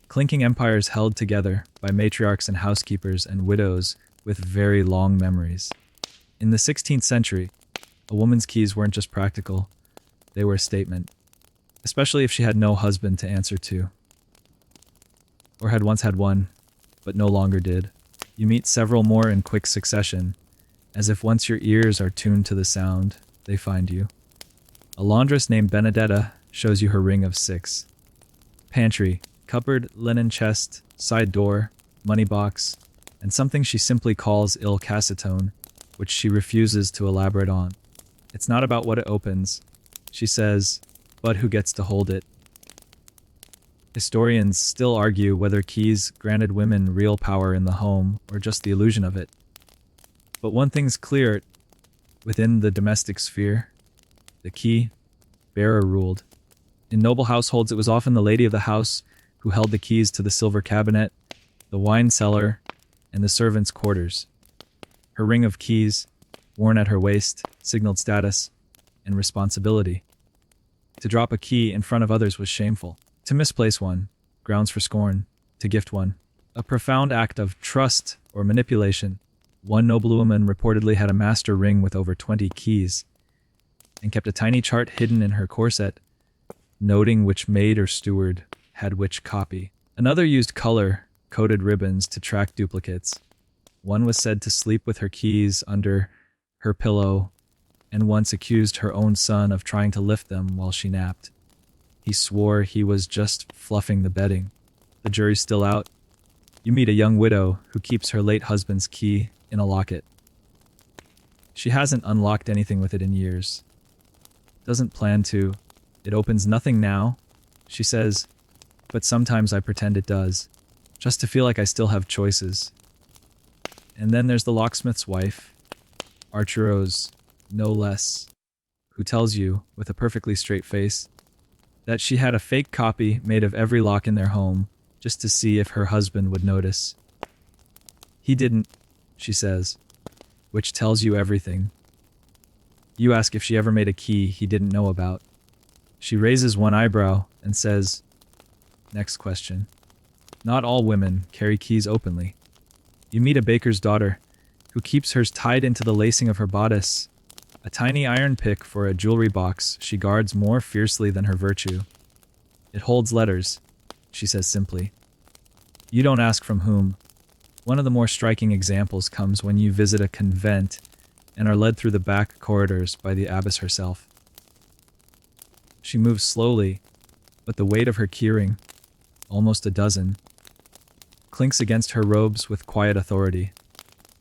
clinking empires held together by matriarchs and housekeepers and widows with very long memories. In the 16th century, a woman's keys weren't just practical, they were a statement, especially if she had no husband to answer to. Or had once had one, but no longer did. You meet several more in quick succession, as if once your ears are tuned to the sound, they find you. A laundress named Benedetta shows you her ring of 6. Pantry, cupboard, linen chest, side door, money box, and something she simply calls il cassetone, which she refuses to elaborate on. It's not about what it opens, she says, but who gets to hold it. Historians still argue whether keys granted women real power in the home or just the illusion of it. But one thing's clear, within the domestic sphere, the key bearer ruled. In noble households, it was often the lady of the house who held the keys to the silver cabinet, the wine cellar, and the servants' quarters. Her ring of keys, worn at her waist, signaled status and responsibility. To drop a key in front of others was shameful. To misplace one, grounds for scorn. To gift one, a profound act of trust or manipulation. One noblewoman reportedly had a master ring with over 20 keys and kept a tiny chart hidden in her corset, noting which maid or steward had which copy. Another used color-coded ribbons to track duplicates. One was said to sleep with her keys under her pillow and once accused her own son of trying to lift them while she napped. He swore he was just fluffing the bedding. The jury's still out. You meet a young widow who keeps her late husband's key in a locket. She hasn't unlocked anything with it in years. Doesn't plan to. It opens nothing now, she says, but sometimes I pretend it does, just to feel like I still have choices. And then there's the locksmith's wife, Archero's, no less, who tells you, with a perfectly straight face, that she had a fake copy made of every lock in their home, just to see if her husband would notice. He didn't, she says, which tells you everything. You ask if she ever made a key he didn't know about. She raises one eyebrow and says, next question. Not all women carry keys openly. You meet a baker's daughter, who keeps hers tied into the lacing of her bodice, a tiny iron pick for a jewelry box she guards more fiercely than her virtue. It holds letters, she says simply. You don't ask from whom. One of the more striking examples comes when you visit a convent and are led through the back corridors by the abbess herself. She moves slowly, but the weight of her keyring, almost a dozen, clinks against her robes with quiet authority.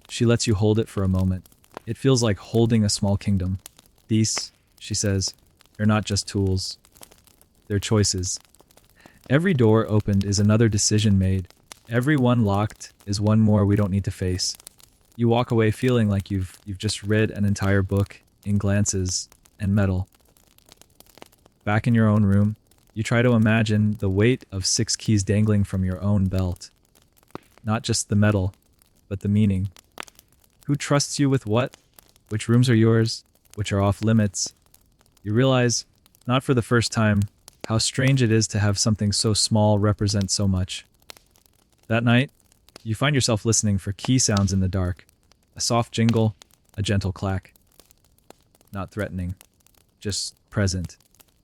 She lets you hold it for a moment. It feels like holding a small kingdom. These, she says, are not just tools. They're choices. Every door opened is another decision made. Every one locked is one more we don't need to face. You walk away feeling like you've just read an entire book in glances and metal. Back in your own room, you try to imagine the weight of 6 keys dangling from your own belt. Not just the metal, but the meaning. Who trusts you with what? Which rooms are yours? Which are off limits? You realize, not for the first time, how strange it is to have something so small represent so much. That night, you find yourself listening for key sounds in the dark. A soft jingle, a gentle clack. Not threatening, just present.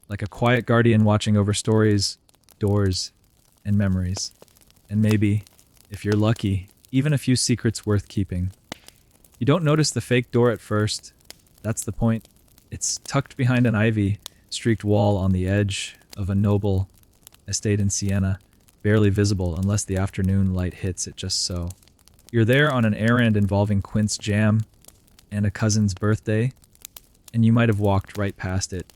Like a quiet guardian watching over stories, doors, and memories. And maybe, if you're lucky, even a few secrets worth keeping. You don't notice the fake door at first, That's the point. It's tucked behind an ivy-streaked wall on the edge of a noble estate in Siena, barely visible unless the afternoon light hits it just so. You're there on an errand involving quince jam and a cousin's birthday, and you might have walked right past it.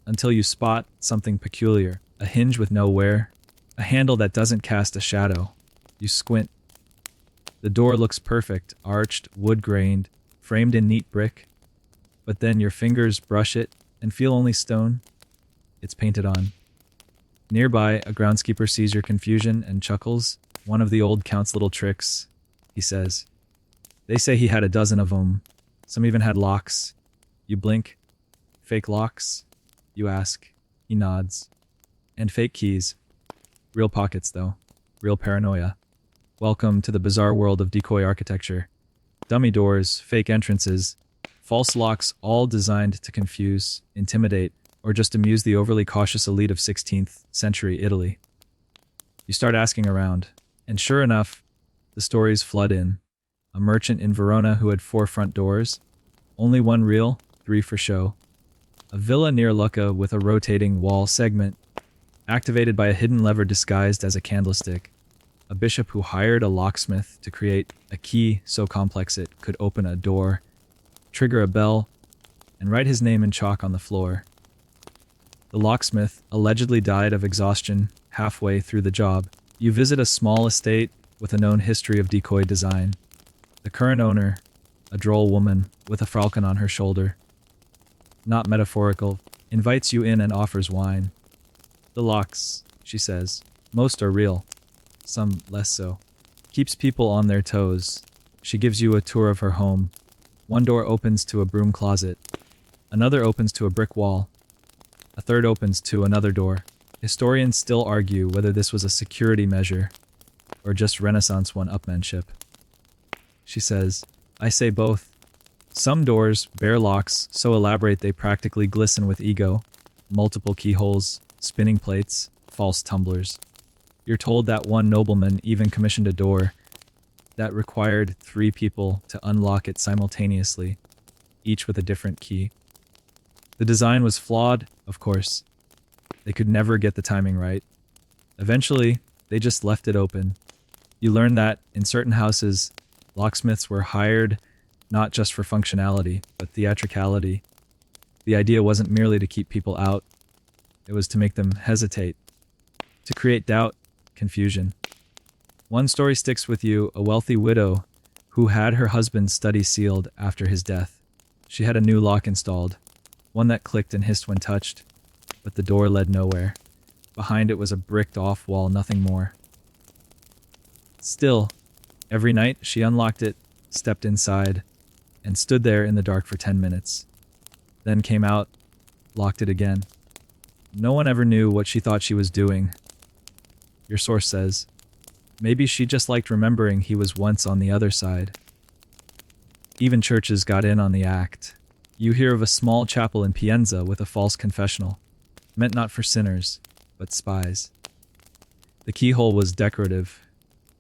Until you spot something peculiar. A hinge with no wear, a handle that doesn't cast a shadow. You squint. The door looks perfect, arched, wood-grained, framed in neat brick. But then your fingers brush it and feel only stone. It's painted on. Nearby, a groundskeeper sees your confusion and chuckles. One of the old count's little tricks, he says. They say he had a dozen of 'em. Some even had locks. You blink. Fake locks? You ask. He nods. And fake keys. Real pockets, though. Real paranoia. Welcome to the bizarre world of decoy architecture. Dummy doors, fake entrances, false locks, all designed to confuse, intimidate, or just amuse the overly cautious elite of 16th century Italy. You start asking around, and sure enough, the stories flood in. A merchant in Verona who had 4 front doors, only 1 real, 3 for show. A villa near Lucca with a rotating wall segment, activated by a hidden lever disguised as a candlestick. A bishop who hired a locksmith to create a key so complex it could open a door, trigger a bell, and write his name in chalk on the floor. The locksmith allegedly died of exhaustion halfway through the job. You visit a small estate with a known history of decoy design. The current owner, a droll woman with a falcon on her shoulder, not metaphorical, invites you in and offers wine. The locks, she says, most are real, some less so. Keeps people on their toes. She gives you a tour of her home. One door opens to a broom closet. Another opens to a brick wall. A third opens to another door. Historians still argue whether this was a security measure or just Renaissance one-upmanship. She says, I say both. Some doors bear locks so elaborate they practically glisten with ego. Multiple keyholes, spinning plates, false tumblers. You're told that one nobleman even commissioned a door that required 3 people to unlock it simultaneously, each with a different key. The design was flawed, of course. They could never get the timing right. Eventually, they just left it open. You learn that, in certain houses, locksmiths were hired not just for functionality, but theatricality. The idea wasn't merely to keep people out. It was to make them hesitate, to create doubt, confusion. One story sticks with you, a wealthy widow who had her husband's study sealed after his death. She had a new lock installed, one that clicked and hissed when touched, but the door led nowhere. Behind it was a bricked-off wall, nothing more. Still, every night she unlocked it, stepped inside, and stood there in the dark for 10 minutes. Then came out, locked it again. No one ever knew what she thought she was doing. Your source says, maybe she just liked remembering he was once on the other side. Even churches got in on the act. You hear of a small chapel in Pienza with a false confessional, meant not for sinners, but spies. The keyhole was decorative,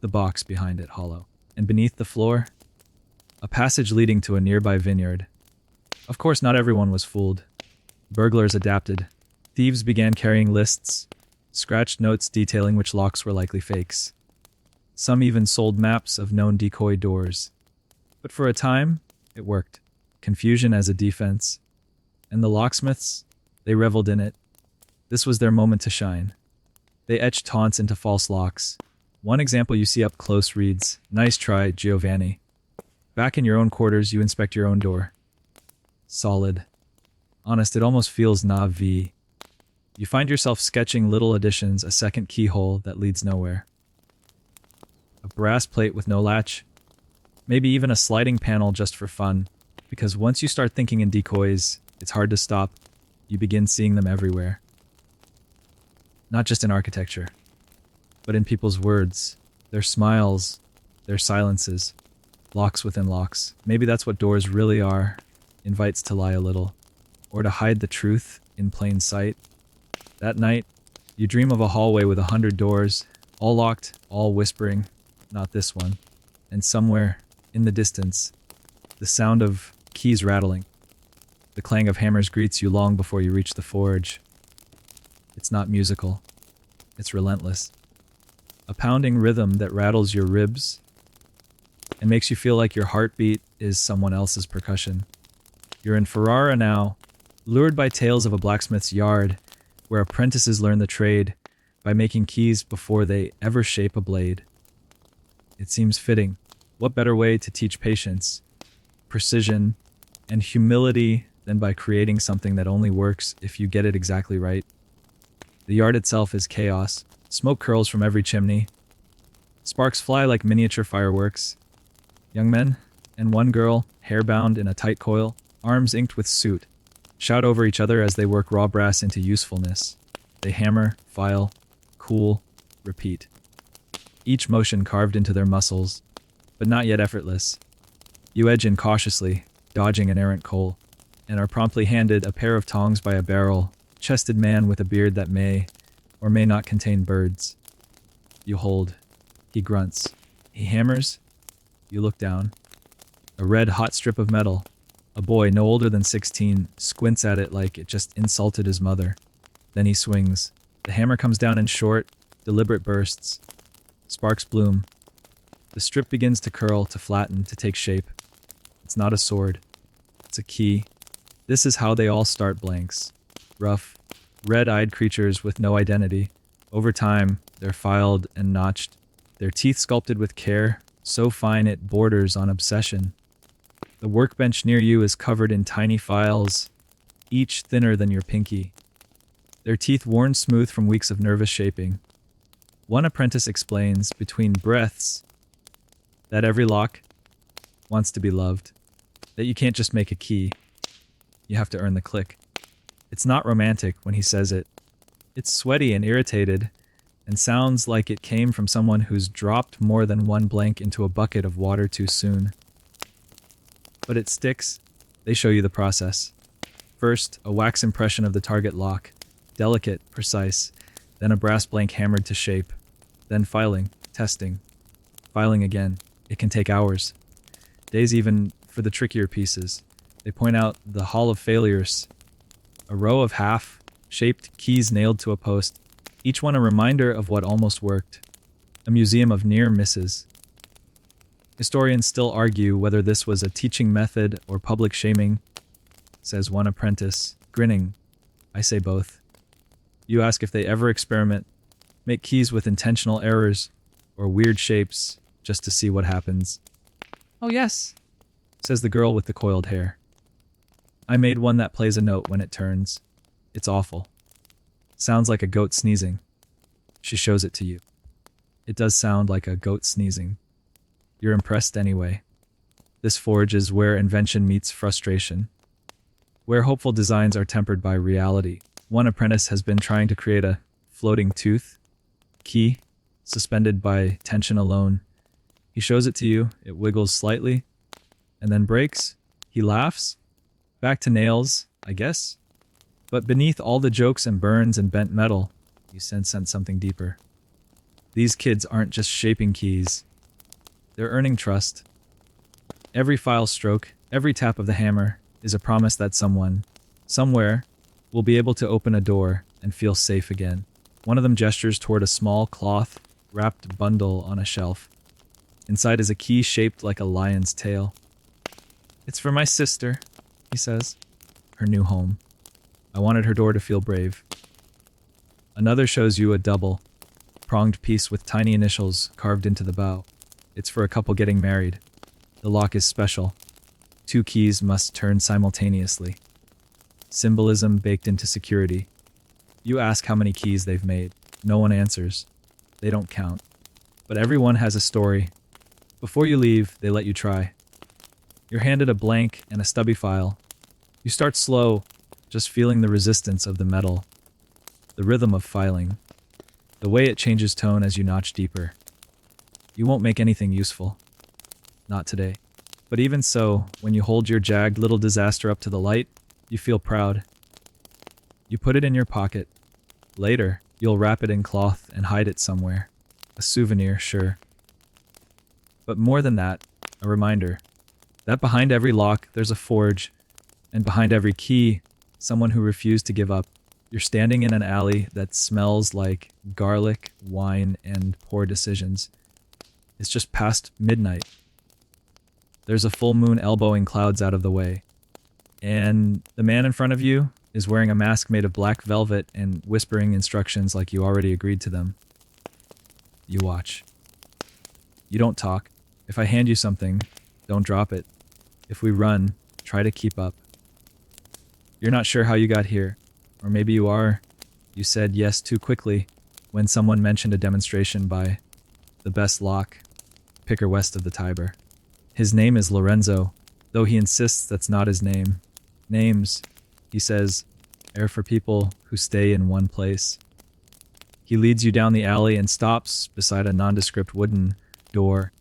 the box behind it hollow, and beneath the floor, a passage leading to a nearby vineyard. Of course, not everyone was fooled. Burglars adapted. Thieves began carrying lists, scratched notes detailing which locks were likely fakes. Some even sold maps of known decoy doors. But for a time, it worked. Confusion as a defense. And the locksmiths, they reveled in it. This was their moment to shine. They etched taunts into false locks. One example you see up close reads, "Nice try, Giovanni." Back in your own quarters, you inspect your own door. Solid. Honest, it almost feels naïve. You find yourself sketching little additions, a second keyhole that leads nowhere. A brass plate with no latch. Maybe even a sliding panel just for fun. Because once you start thinking in decoys, it's hard to stop. You begin seeing them everywhere. Not just in architecture, but in people's words, their smiles, their silences, locks within locks. Maybe that's what doors really are, invites to lie a little, or to hide the truth in plain sight. That night, you dream of a hallway with 100 doors, all locked, all whispering, not this one. And somewhere, in the distance, the sound of keys rattling. The clang of hammers greets you long before you reach the forge. It's not musical. It's relentless. A pounding rhythm that rattles your ribs and makes you feel like your heartbeat is someone else's percussion. You're in Ferrara now, lured by tales of a blacksmith's yard where apprentices learn the trade by making keys before they ever shape a blade. It seems fitting. What better way to teach patience, precision, and humility than by creating something that only works if you get it exactly right? The yard itself is chaos. Smoke curls from every chimney. Sparks fly like miniature fireworks. Young men and one girl, hair-bound in a tight coil, arms inked with soot, shout over each other as they work raw brass into usefulness. They hammer, file, cool, repeat. Each motion carved into their muscles, but not yet effortless. You edge in cautiously, dodging an errant coal, and are promptly handed a pair of tongs by a barrel-chested man with a beard that may or may not contain birds. You hold. He grunts. He hammers. You look down. A red hot strip of metal. A boy no older than 16 squints at it like it just insulted his mother. Then he swings. The hammer comes down in short, deliberate bursts. Sparks bloom. The strip begins to curl, to flatten, to take shape. It's not a sword. It's a key. This is how they all start blanks. Rough, red-eyed creatures with no identity. Over time, they're filed and notched. Their teeth sculpted with care, so fine it borders on obsession. The workbench near you is covered in tiny files, each thinner than your pinky. Their teeth worn smooth from weeks of nervous shaping. One apprentice explains, between breaths, that every lock wants to be loved. That you can't just make a key. You have to earn the click. It's not romantic when he says it. It's sweaty and irritated, and sounds like it came from someone who's dropped more than one blank into a bucket of water too soon. But it sticks. They show you the process. First, a wax impression of the target lock. Delicate, precise. Then a brass blank hammered to shape. Then filing, testing. Filing again. It can take hours. Days even for the trickier pieces. They point out the Hall of Failures. A row of half-shaped keys nailed to a post. Each one a reminder of what almost worked. A museum of near misses. Historians still argue whether this was a teaching method or public shaming, says one apprentice, grinning. I say both. You ask if they ever experiment, make keys with intentional errors or weird shapes just to see what happens. Oh yes, says the girl with the coiled hair. I made one that plays a note when it turns. It's awful. Sounds like a goat sneezing. She shows it to you. It does sound like a goat sneezing. You're impressed anyway. This forge is where invention meets frustration. Where hopeful designs are tempered by reality. One apprentice has been trying to create a floating tooth key, suspended by tension alone. He shows it to you. It wiggles slightly, and then breaks. He laughs. Back to nails, I guess. But beneath all the jokes and burns and bent metal, you sense something deeper. These kids aren't just shaping keys. They're earning trust. Every file stroke, every tap of the hammer is a promise that someone, somewhere, will be able to open a door and feel safe again. One of them gestures toward a small cloth-wrapped bundle on a shelf. Inside is a key shaped like a lion's tail. It's for my sister, he says. Her new home. I wanted her door to feel brave. Another shows you a double, pronged piece with tiny initials carved into the bow. It's for a couple getting married. The lock is special. 2 keys must turn simultaneously. Symbolism baked into security. You ask how many keys they've made. No one answers. They don't count. But everyone has a story. Before you leave, they let you try. You're handed a blank and a stubby file. You start slow, just feeling the resistance of the metal. The rhythm of filing. The way it changes tone as you notch deeper. You won't make anything useful. Not today. But even so, when you hold your jagged little disaster up to the light, you feel proud. You put it in your pocket. Later, you'll wrap it in cloth and hide it somewhere. A souvenir, sure. But more than that, a reminder That behind every lock, there's a forge, and behind every key, someone who refused to give up. You're standing in an alley that smells like garlic, wine, and poor decisions. It's just past midnight. There's a full moon elbowing clouds out of the way. And the man in front of you is wearing a mask made of black velvet and whispering instructions like you already agreed to them. You watch. You don't talk. If I hand you something, don't drop it. If we run, try to keep up. You're not sure how you got here. Or maybe you are. You said yes too quickly when someone mentioned a demonstration by the best lock picker west of the Tiber. His name is Lorenzo, though he insists that's not his name. Names, he says, are for people who stay in one place. He leads you down the alley and stops beside a nondescript wooden door,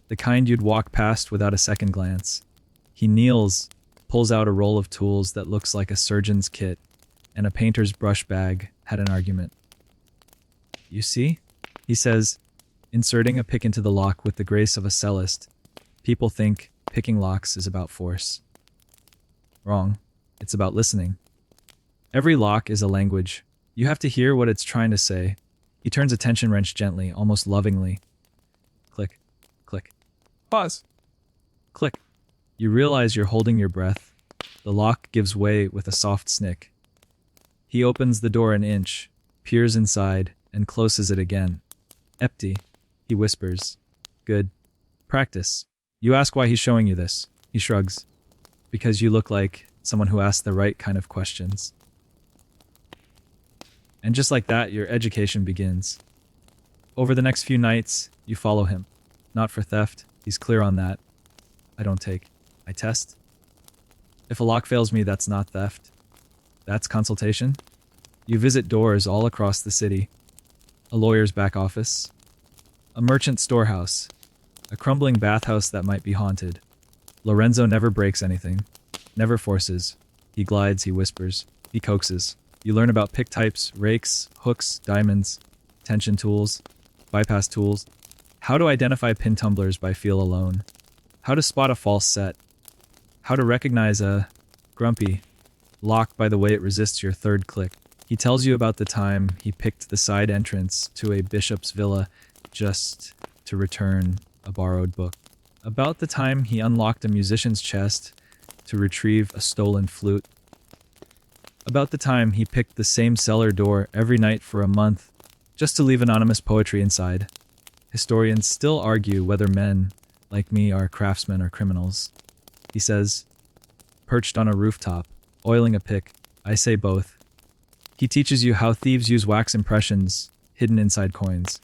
the kind you'd walk past without a second glance. He kneels, pulls out a roll of tools that looks like a surgeon's kit, and a painter's brush bag had an argument. You see? He says, inserting a pick into the lock with the grace of a cellist. People think picking locks is about force. Wrong. It's about listening. Every lock is a language. You have to hear what it's trying to say. He turns a tension wrench gently, almost lovingly. Click. Click. Pause. Click. You realize you're holding your breath. The lock gives way with a soft snick. He opens the door an inch, peers inside, and closes it again. Empty, he whispers. Good. Practice. You ask why he's showing you this. He shrugs. Because you look like someone who asks the right kind of questions. And just like that, your education begins. Over the next few nights, you follow him. Not for theft, he's clear on that. I don't take. I test. If a lock fails me, that's not theft. That's consultation. You visit doors all across the city. A lawyer's back office. A merchant's storehouse. A crumbling bathhouse that might be haunted. Lorenzo never breaks anything. Never forces. He glides, he whispers. He coaxes. You learn about pick types, rakes, hooks, diamonds, tension tools, bypass tools. How to identify pin tumblers by feel alone. How to spot a false set. How to recognize a grumpy lock by the way it resists your third click. He tells you about the time he picked the side entrance to a bishop's villa just to return a borrowed book. About the time he unlocked a musician's chest to retrieve a stolen flute. About the time he picked the same cellar door every night for a month just to leave anonymous poetry inside. Historians still argue whether men like me are craftsmen or criminals. He says, perched on a rooftop, oiling a pick. I say both. He teaches you how thieves use wax impressions hidden inside coins.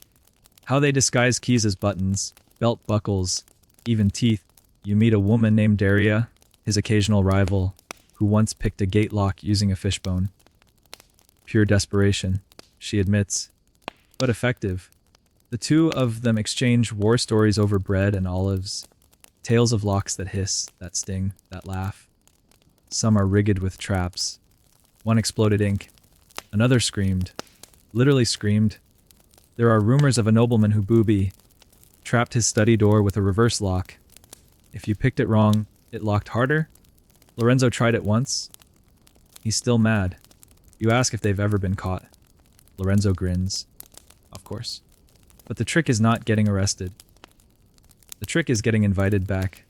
How they disguise keys as buttons, belt buckles, even teeth. You meet a woman named Daria, his occasional rival, who once picked a gate lock using a fishbone. Pure desperation, she admits, but effective. The two of them exchange war stories over bread and olives, tales of locks that hiss, that sting, that laugh. Some are rigged with traps. One exploded ink. Another screamed. Literally screamed. There are rumors of a nobleman who trapped his study door with a reverse lock. If you picked it wrong, it locked harder. Lorenzo tried it once. He's still mad. You ask if they've ever been caught. Lorenzo grins. Of course. But the trick is not getting arrested. The trick is getting invited back.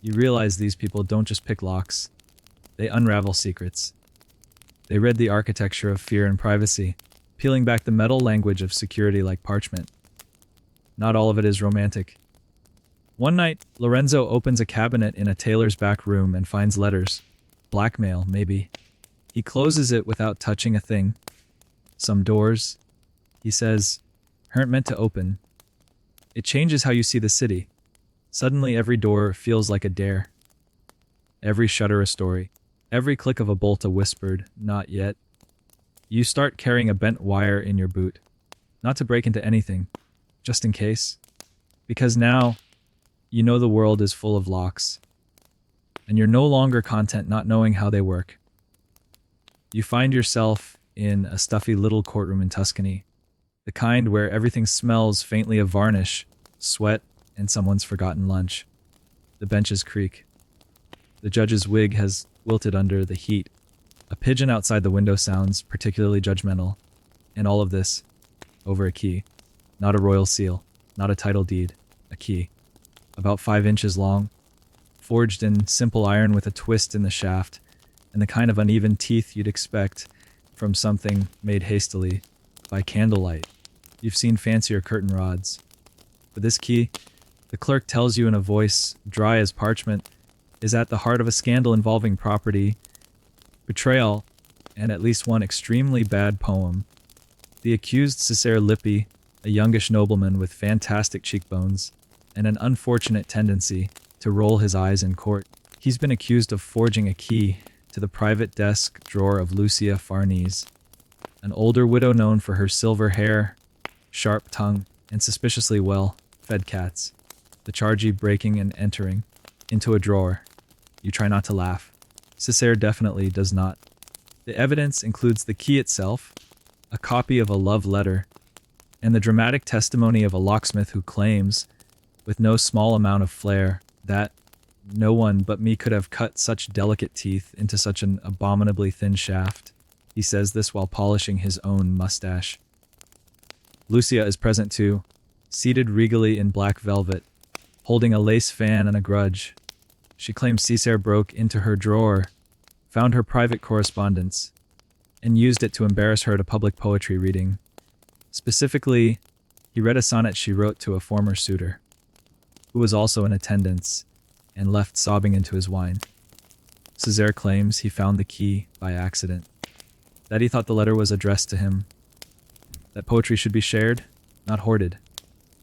You realize these people don't just pick locks. They unravel secrets. They read the architecture of fear and privacy, peeling back the metal language of security like parchment. Not all of it is romantic. One night, Lorenzo opens a cabinet in a tailor's back room and finds letters. Blackmail, maybe. He closes it without touching a thing. Some doors, he says, aren't meant to open. It changes how you see the city. Suddenly every door feels like a dare. Every shutter a story. Every click of a bolt a whispered, not yet. You start carrying a bent wire in your boot. Not to break into anything, just in case. Because now, you know the world is full of locks. And you're no longer content not knowing how they work. You find yourself in a stuffy little courtroom in Tuscany. The kind where everything smells faintly of varnish, sweat, and someone's forgotten lunch. The benches creak. The judge's wig has wilted under the heat. A pigeon outside the window sounds particularly judgmental. And all of this over a key. Not a royal seal, not a title deed, a key. About 5 inches long, forged in simple iron with a twist in the shaft, and the kind of uneven teeth you'd expect from something made hastily by candlelight. You've seen fancier curtain rods. But this key, the clerk tells you in a voice dry as parchment, is at the heart of a scandal involving property, betrayal, and at least one extremely bad poem. The accused Cesare Lippi, a youngish nobleman with fantastic cheekbones and an unfortunate tendency to roll his eyes in court. He's been accused of forging a key to the private desk drawer of Lucia Farnese, an older widow known for her silver hair, sharp tongue, and suspiciously well-fed cats. The charge you breaking and entering into a drawer. You try not to laugh. Cesare definitely does not. The evidence includes the key itself, a copy of a love letter, and the dramatic testimony of a locksmith who claims, with no small amount of flair, that no one but me could have cut such delicate teeth into such an abominably thin shaft. He says this while polishing his own mustache. Lucia is present too, seated regally in black velvet, holding a lace fan and a grudge. She claims Cesare broke into her drawer, found her private correspondence, and used it to embarrass her at a public poetry reading. Specifically, he read a sonnet she wrote to a former suitor, who was also in attendance, and left sobbing into his wine. Cesare claims he found the key by accident, that he thought the letter was addressed to him, that poetry should be shared, not hoarded.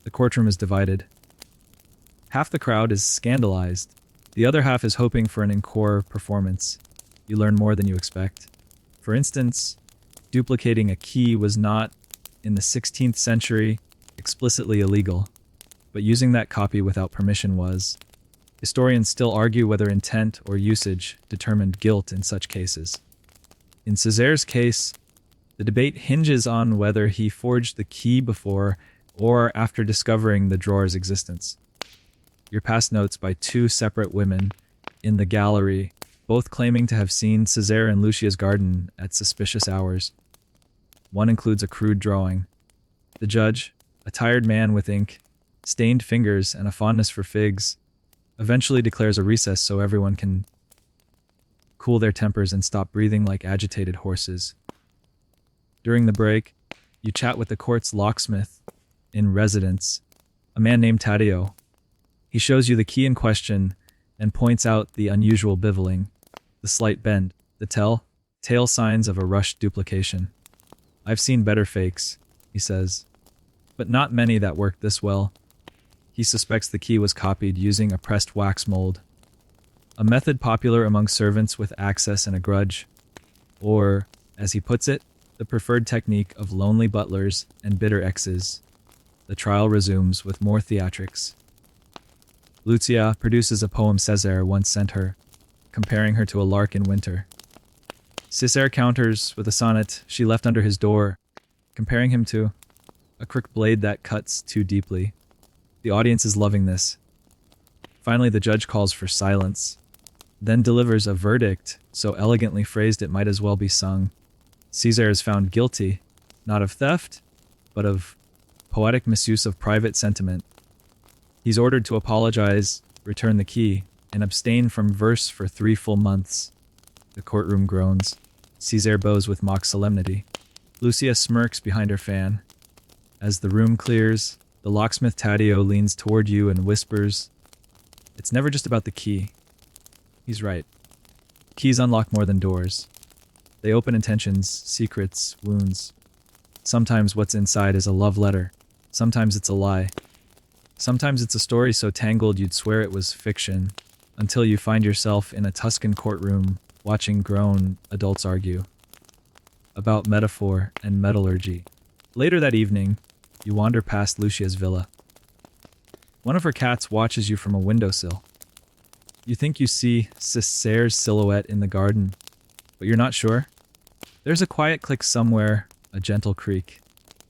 The courtroom is divided. Half the crowd is scandalized. The other half is hoping for an encore performance. You learn more than you expect. For instance, duplicating a key was not, in the 16th century, explicitly illegal, but using that copy without permission was. Historians still argue whether intent or usage determined guilt in such cases. In Cesare's case, the debate hinges on whether he forged the key before or after discovering the drawer's existence. You're passed notes by 2 separate women in the gallery, both claiming to have seen Cesare in Lucia's garden at suspicious hours. One includes a crude drawing. The judge, a tired man with ink, stained fingers, and a fondness for figs, eventually declares a recess so everyone can cool their tempers and stop breathing like agitated horses. During the break, you chat with the court's locksmith in residence, a man named Taddeo. He shows you the key in question and points out the unusual beveling, the slight bend, the telltale signs of a rushed duplication. I've seen better fakes, he says, but not many that worked this well. He suspects the key was copied using a pressed wax mold, a method popular among servants with access and a grudge, or, as he puts it, the preferred technique of lonely butlers and bitter exes. The trial resumes with more theatrics. Lucia produces a poem Cesare once sent her, comparing her to a lark in winter. Cesare counters with a sonnet she left under his door, comparing him to a crooked blade that cuts too deeply. The audience is loving this. Finally, the judge calls for silence, then delivers a verdict so elegantly phrased it might as well be sung. Cesare is found guilty, not of theft, but of poetic misuse of private sentiment. He's ordered to apologize, return the key, and abstain from verse for 3 full months. The courtroom groans. Cesare bows with mock solemnity. Lucia smirks behind her fan. As the room clears, the locksmith Taddeo leans toward you and whispers, "It's never just about the key." He's right. Keys unlock more than doors. They open intentions, secrets, wounds. Sometimes what's inside is a love letter. Sometimes it's a lie. Sometimes it's a story so tangled you'd swear it was fiction, until you find yourself in a Tuscan courtroom watching grown adults argue about metaphor and metallurgy. Later that evening, you wander past Lucia's villa. One of her cats watches you from a windowsill. You think you see Cesare's silhouette in the garden, but you're not sure. There's a quiet click somewhere, a gentle creak,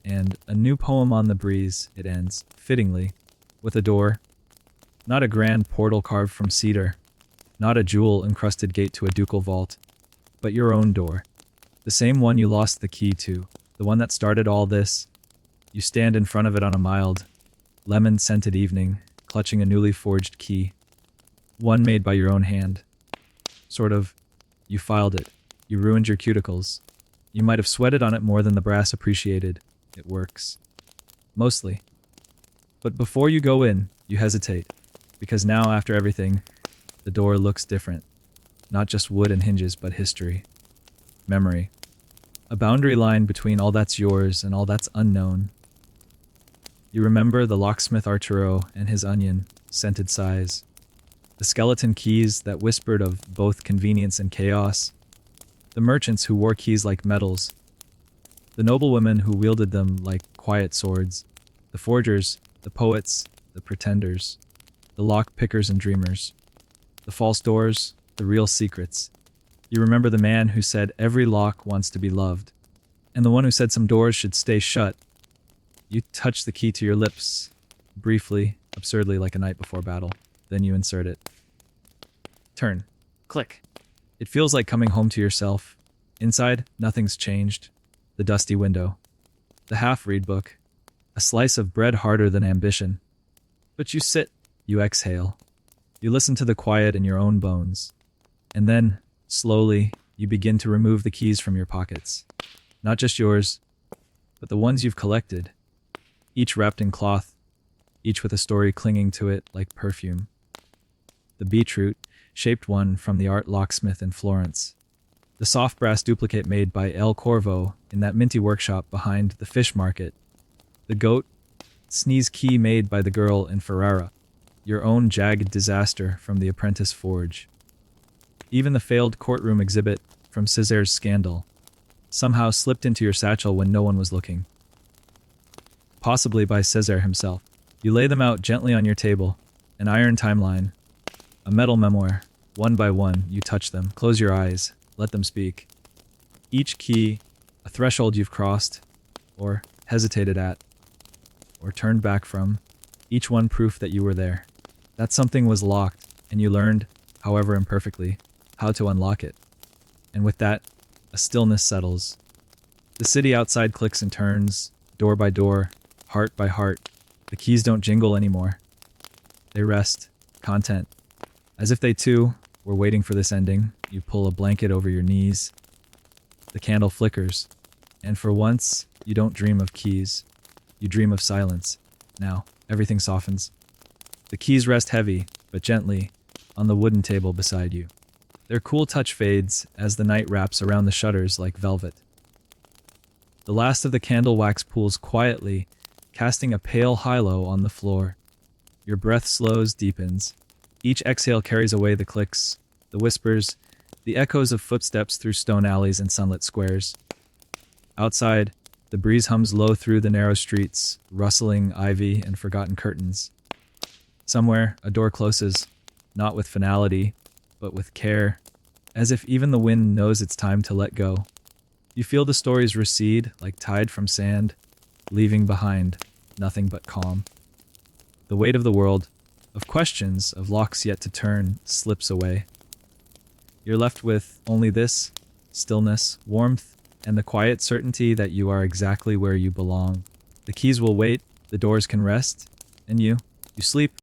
and a new poem on the breeze. It ends, fittingly, with a door Not a grand portal carved from cedar, not a jewel-encrusted gate to a ducal vault, but your own door. The same one you lost the key to, the one that started all this. You stand in front of it on a mild, lemon-scented evening, clutching a newly forged key. One made by your own hand. Sort of, you filed it. You ruined your cuticles. You might have sweated on it more than the brass appreciated. It works. Mostly. But before you go in, you hesitate. Because now, after everything, the door looks different. Not just wood and hinges, but history. Memory. A boundary line between all that's yours and all that's unknown. You remember the locksmith Arturo and his onion-scented sighs. The skeleton keys that whispered of both convenience and chaos. The merchants who wore keys like medals. The noblewomen who wielded them like quiet swords. The forgers, the poets, the pretenders. The lock pickers and dreamers. The false doors, the real secrets. You remember the man who said every lock wants to be loved. And the one who said some doors should stay shut. You touch the key to your lips, briefly, absurdly like a night before battle. Then you insert it. Turn. Click. It feels like coming home to yourself. Inside, nothing's changed. The dusty window. The half-read book. A slice of bread harder than ambition. But you sit. You exhale. You listen to the quiet in your own bones. And then, slowly, you begin to remove the keys from your pockets. Not just yours, but the ones you've collected. Each wrapped in cloth. Each with a story clinging to it like perfume. The beetroot-shaped one from the art locksmith in Florence. The soft brass duplicate made by El Corvo in that minty workshop behind the fish market. The goat sneeze key made by the girl in Ferrara. Your own jagged disaster from the apprentice forge. Even the failed courtroom exhibit from César's scandal somehow slipped into your satchel when no one was looking. Possibly by César himself. You lay them out gently on your table, an iron timeline, a metal memoir. One by one, you touch them, close your eyes, let them speak. Each key, a threshold you've crossed, or hesitated at, or turned back from, each one proof that you were there. That something was locked, and you learned, however imperfectly, how to unlock it. And with that, a stillness settles. The city outside clicks and turns, door by door, heart by heart. The keys don't jingle anymore. They rest, content. As if they too were waiting for this ending, you pull a blanket over your knees. The candle flickers, and for once, you don't dream of keys. You dream of silence. Now, everything softens. The keys rest heavy, but gently, on the wooden table beside you. Their cool touch fades as the night wraps around the shutters like velvet. The last of the candle wax pools quietly, casting a pale halo on the floor. Your breath slows, deepens. Each exhale carries away the clicks, the whispers, the echoes of footsteps through stone alleys and sunlit squares. Outside, the breeze hums low through the narrow streets, rustling ivy and forgotten curtains. Somewhere, a door closes, not with finality, but with care, as if even the wind knows it's time to let go. You feel the stories recede like tide from sand, leaving behind nothing but calm. The weight of the world, of questions, of locks yet to turn, slips away. You're left with only this, stillness, warmth, and the quiet certainty that you are exactly where you belong. The keys will wait, the doors can rest, and you sleep.